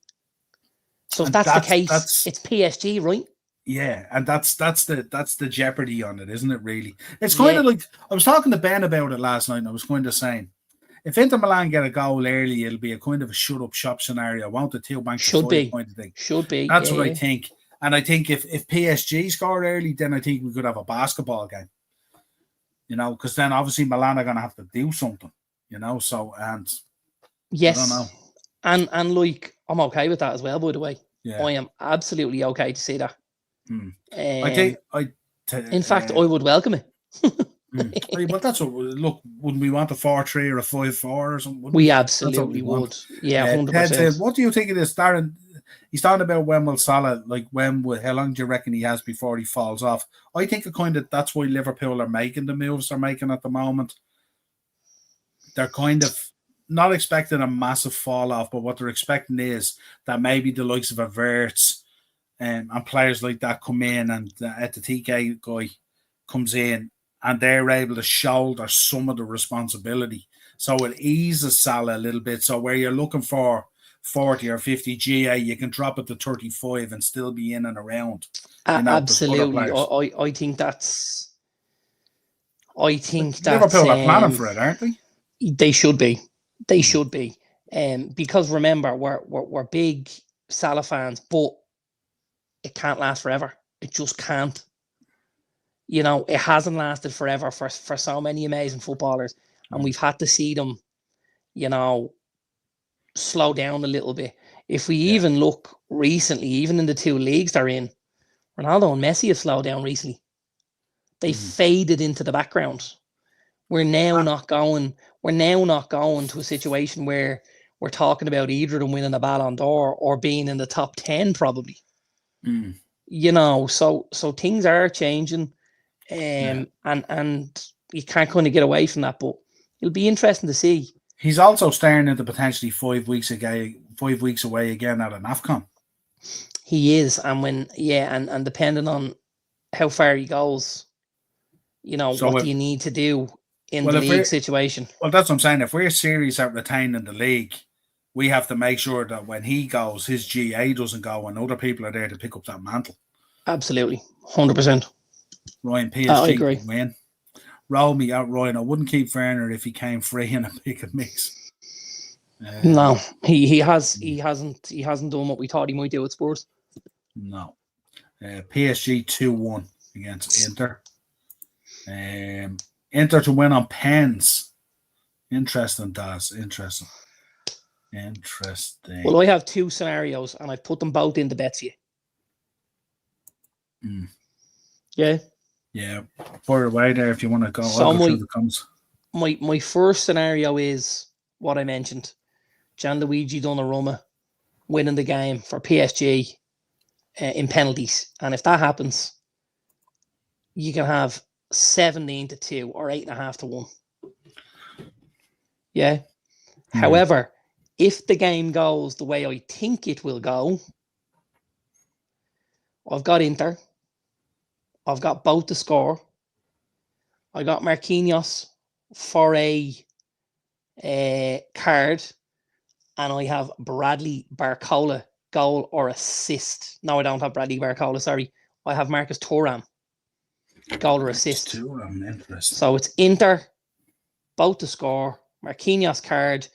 So if that's the case, it's PSG, right? Yeah, and that's the jeopardy on it, isn't it? Really, it's kind of like I was talking to Ben about it last night. And I was kind of saying, if Inter Milan get a goal early, it'll be a kind of a shut up shop scenario. Won't the two banks should be kind of thing? Should be. That's what I think. And I think if PSG score early, then I think we could have a basketball game. You know, because then obviously Milan are going to have to do something. You know, so and yes, I don't know. And like I'm okay with that as well. By the way, yeah. I am absolutely okay to see that. In fact, I would welcome it. Well, that's what. Look, wouldn't we want a 4-3 or a 5-4 or something? We absolutely would. Yeah, 100%. What do you think of this, Darren? He's talking about when will Salah, how long do you reckon he has before he falls off? I think that's why Liverpool are making the moves they're making at the moment. They're kind of not expecting a massive fall off, but what they're expecting is that maybe the likes of Havertz and players like that come in, and at the TK guy comes in, and they're able to shoulder some of the responsibility. So it eases Salah a little bit. So where you're looking for 40 or 50 GA, you can drop it to 35 and still be in and around. Absolutely. I think that's... Liverpool are planning for it, aren't they? They should be. They should be. Because remember, we're big Salah fans, but it can't last forever. It just can't. You know, it hasn't lasted forever for so many amazing footballers. And we've had to see them, you know, slow down a little bit. If we even look recently, even in the two leagues they're in, Ronaldo and Messi have slowed down recently. They faded into the background. We're now not going to a situation where we're talking about either of them winning a Ballon d'Or or being in the top 10 probably. You know, so things are changing. And you can't kind of get away from that, but it'll be interesting to see. He's also staring into potentially 5 weeks away again at an AFCON. He is, and and depending on how far he goes, you know, what do you need to do in the league situation? Well, that's what I'm saying. If we're serious at retaining the league, we have to make sure that when he goes, his GA doesn't go, and other people are there to pick up that mantle. Absolutely, 100%. Ryan, PSG I agree. Win. Roll me out, Ryan. I wouldn't keep Werner if he came free in a pick and mix. No, he hasn't done what we thought he might do at Spurs. No. PSG 2-1 against Inter. Inter to win on pens. Interesting, Daz. Interesting. Well, I have two scenarios, and I've put them both in the bets for you. Yeah. Yeah. Fire away there if you want to go. So I'll go through the comments. My first scenario is what I mentioned. Gianluigi Donnarumma winning the game for PSG in penalties. And if that happens, you can have 17-2 or 8.5-1. Yeah. However, if the game goes the way I think it will go, I've got Inter. I've got both to score. I got Marquinhos for a card. And I have Bradley Barcola goal or assist. No, I don't have Bradley Barcola, sorry. I have Marcus Thuram goal or assist. So it's Inter, both to score, Marquinhos card,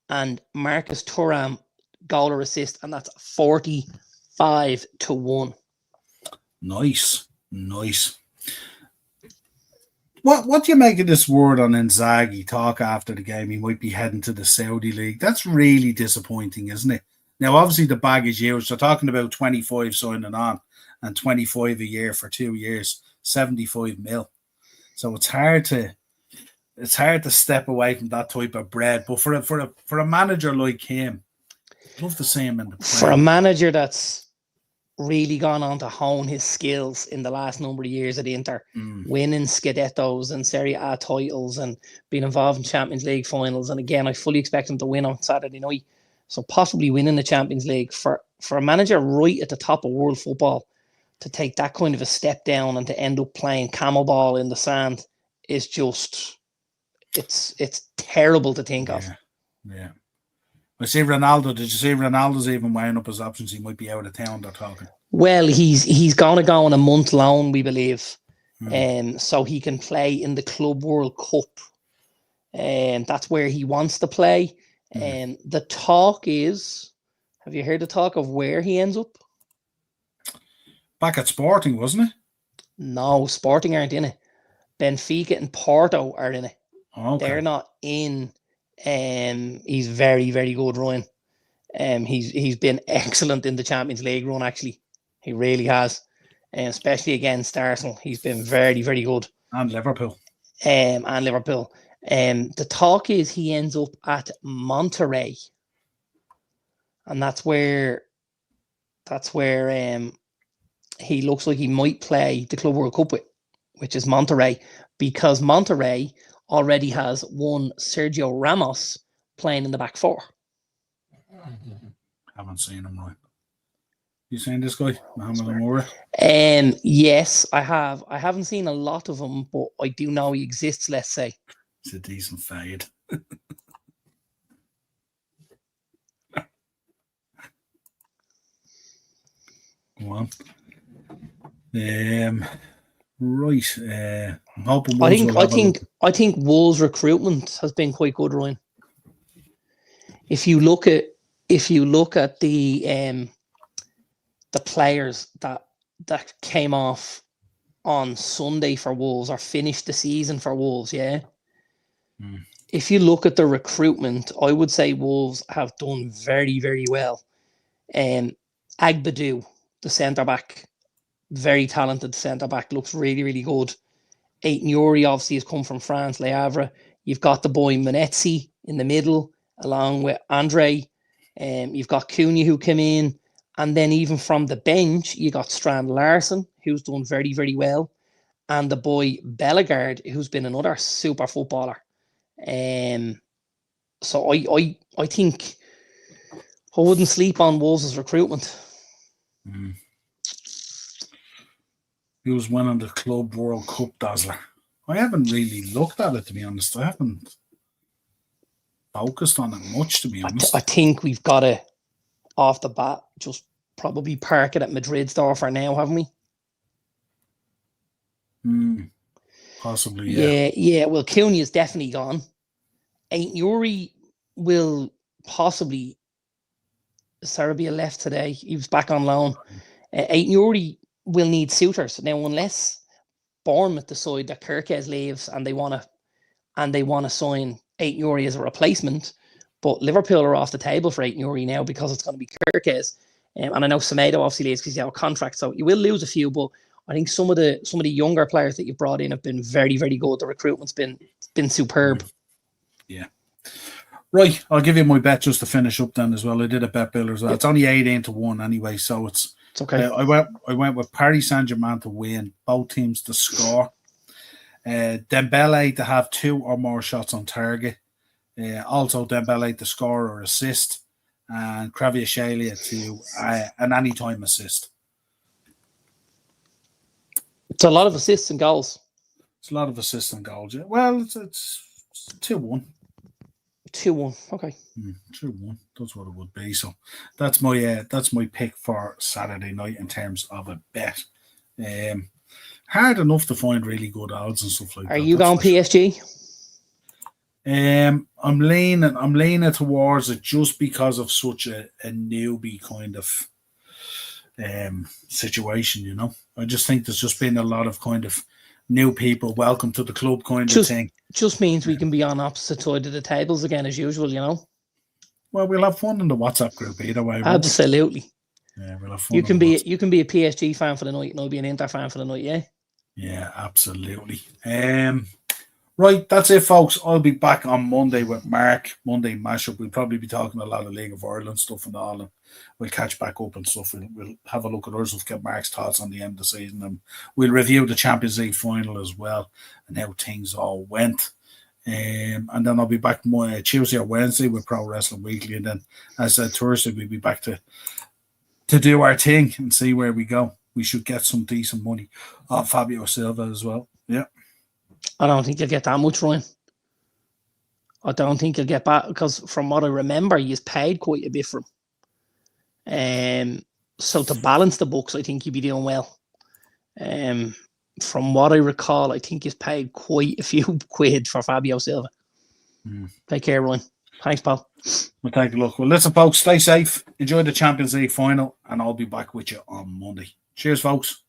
and Marcus Thuram goal or assist, and that's 45-1. Nice. What do you make of this word on Inzaghi talk after the game? He might be heading to the Saudi League. That's really disappointing, isn't it? Now, obviously, the bag is huge. They're talking about 25 signing on and 25 a year for 2 years, 75 mil. So it's hard to step away from that type of bread. But for a manager like him, I'd love to see him in the Premier. For a manager that's really gone on to hone his skills in the last number of years at Inter, winning Scudettos and Serie A titles and being involved in Champions League finals. And again, I fully expect him to win on Saturday night. So possibly winning the Champions League for a manager right at the top of world football to take that kind of a step down and to end up playing camel ball in the sand is just, it's terrible to think of. Yeah. I see Ronaldo. Did you see Ronaldo's even weighing up his options? He might be out of town, they're talking. Well, he's going to go on a month loan, we believe. So he can play in the Club World Cup. And that's where he wants to play. And the talk is, have you heard the talk of where he ends up? Back at Sporting, wasn't it? No, Sporting aren't in it. Benfica and Porto are in it. Okay. They're not in. He's very, very good, Ryan. He's been excellent in the Champions League run, actually. He really has. Especially against Arsenal. He's been very, very good. And Liverpool. The talk is he ends up at Monterrey. And that's where he looks like he might play the Club World Cup with, which is Monterrey, because Monterrey already has one Sergio Ramos playing in the back four. Haven't seen him, right? You seen this guy, Mohamed Amoura? Yes, I have. I haven't seen a lot of him, but I do know he exists, let's say. It's a decent fade. Go on. Right. I'm hoping I think Wolves' recruitment has been quite good, Ryan. If you look at the players that came off on Sunday for Wolves or finished the season for Wolves, yeah. If you look at the recruitment, I would say Wolves have done very, very well. Agbadou, the centre back, very talented centre back, looks really, really good. Aït-Nouri obviously has come from France, Le Havre. You've got the boy Menezzi in the middle, along with Andre. You've got Cunha who came in. And then even from the bench, you got Strand Larson, who's done very, very well. And the boy Bellegarde, who's been another super footballer. So I think I wouldn't sleep on Wolves' recruitment. He was winning the Club World Cup, Dazzler. I haven't really looked at it, to be honest. I haven't focused on it much, to be honest. I think we've got to, off the bat, just probably park it at Madrid's door for now, haven't we? Possibly, yeah. Yeah. Well, Cunha is definitely gone. Aït-Nouri will possibly Serbia left today. He was back on loan. Aït-Nouri will need suitors now, unless Bournemouth decide that Kirkes leaves and they want to sign Aït-Nouri as a replacement. But Liverpool are off the table for Aït-Nouri now because it's going to be Kirkes. And I know Semedo obviously leaves because he's out of contract, so you will lose a few. But I think some of the younger players that you've brought in have been very, very good. The recruitment's been superb. Yeah. Right, I'll give you my bet just to finish up then as well. I did a bet bill as well. It's only 18-1 anyway, so it's okay. I went with Paris Saint-Germain to win, both teams to score. Dembele to have 2 or more shots on target. Also Dembele to score or assist, and Kvaratskhelia to an anytime assist. It's a lot of assists and goals. It's a lot of assists and goals. Yeah. Well, it's 2-1. 2-1. Okay. 2-1. That's what it would be. So that's my pick for Saturday night in terms of a bet. Hard enough to find really good odds and stuff like that. Are you going PSG? I'm leaning towards it just because of such a newbie kind of situation, you know. I just think there's just been a lot of kind of new people, welcome to the club kind of thing. Just means we can be on opposite side of the tables again as usual, you know. Well, we'll have fun in the WhatsApp group either way. Absolutely. Yeah, we'll have fun. You can be a PSG fan for the night and I'll be an Inter fan for the night, yeah? Yeah, absolutely. Right, that's it, folks. I'll be back on Monday with Mark. Monday mashup. We'll probably be talking a lot of League of Ireland stuff and all, and we'll catch back up and stuff. We'll have a look at ours. We'll get Mark's thoughts on the end of the season, and we'll review the Champions League final as well and how things all went. And then I'll be back Tuesday or Wednesday with Pro Wrestling Weekly, and then as I said, Thursday we'll be back to do our thing and see where we go. We should get some decent money off Fabio Silva as well. Yeah. I don't think you'll get that much, Ryan. I don't think you'll get back because from what I remember, he's paid quite a bit for him. So to balance the books, I think you'd be doing well. From what I recall, I think he's paid quite a few quid for Fabio Silva. Take care, Ryan. Thanks, pal. We'll take a look. Well, listen, folks, stay safe. Enjoy the Champions League final, and I'll be back with you on Monday. Cheers, folks.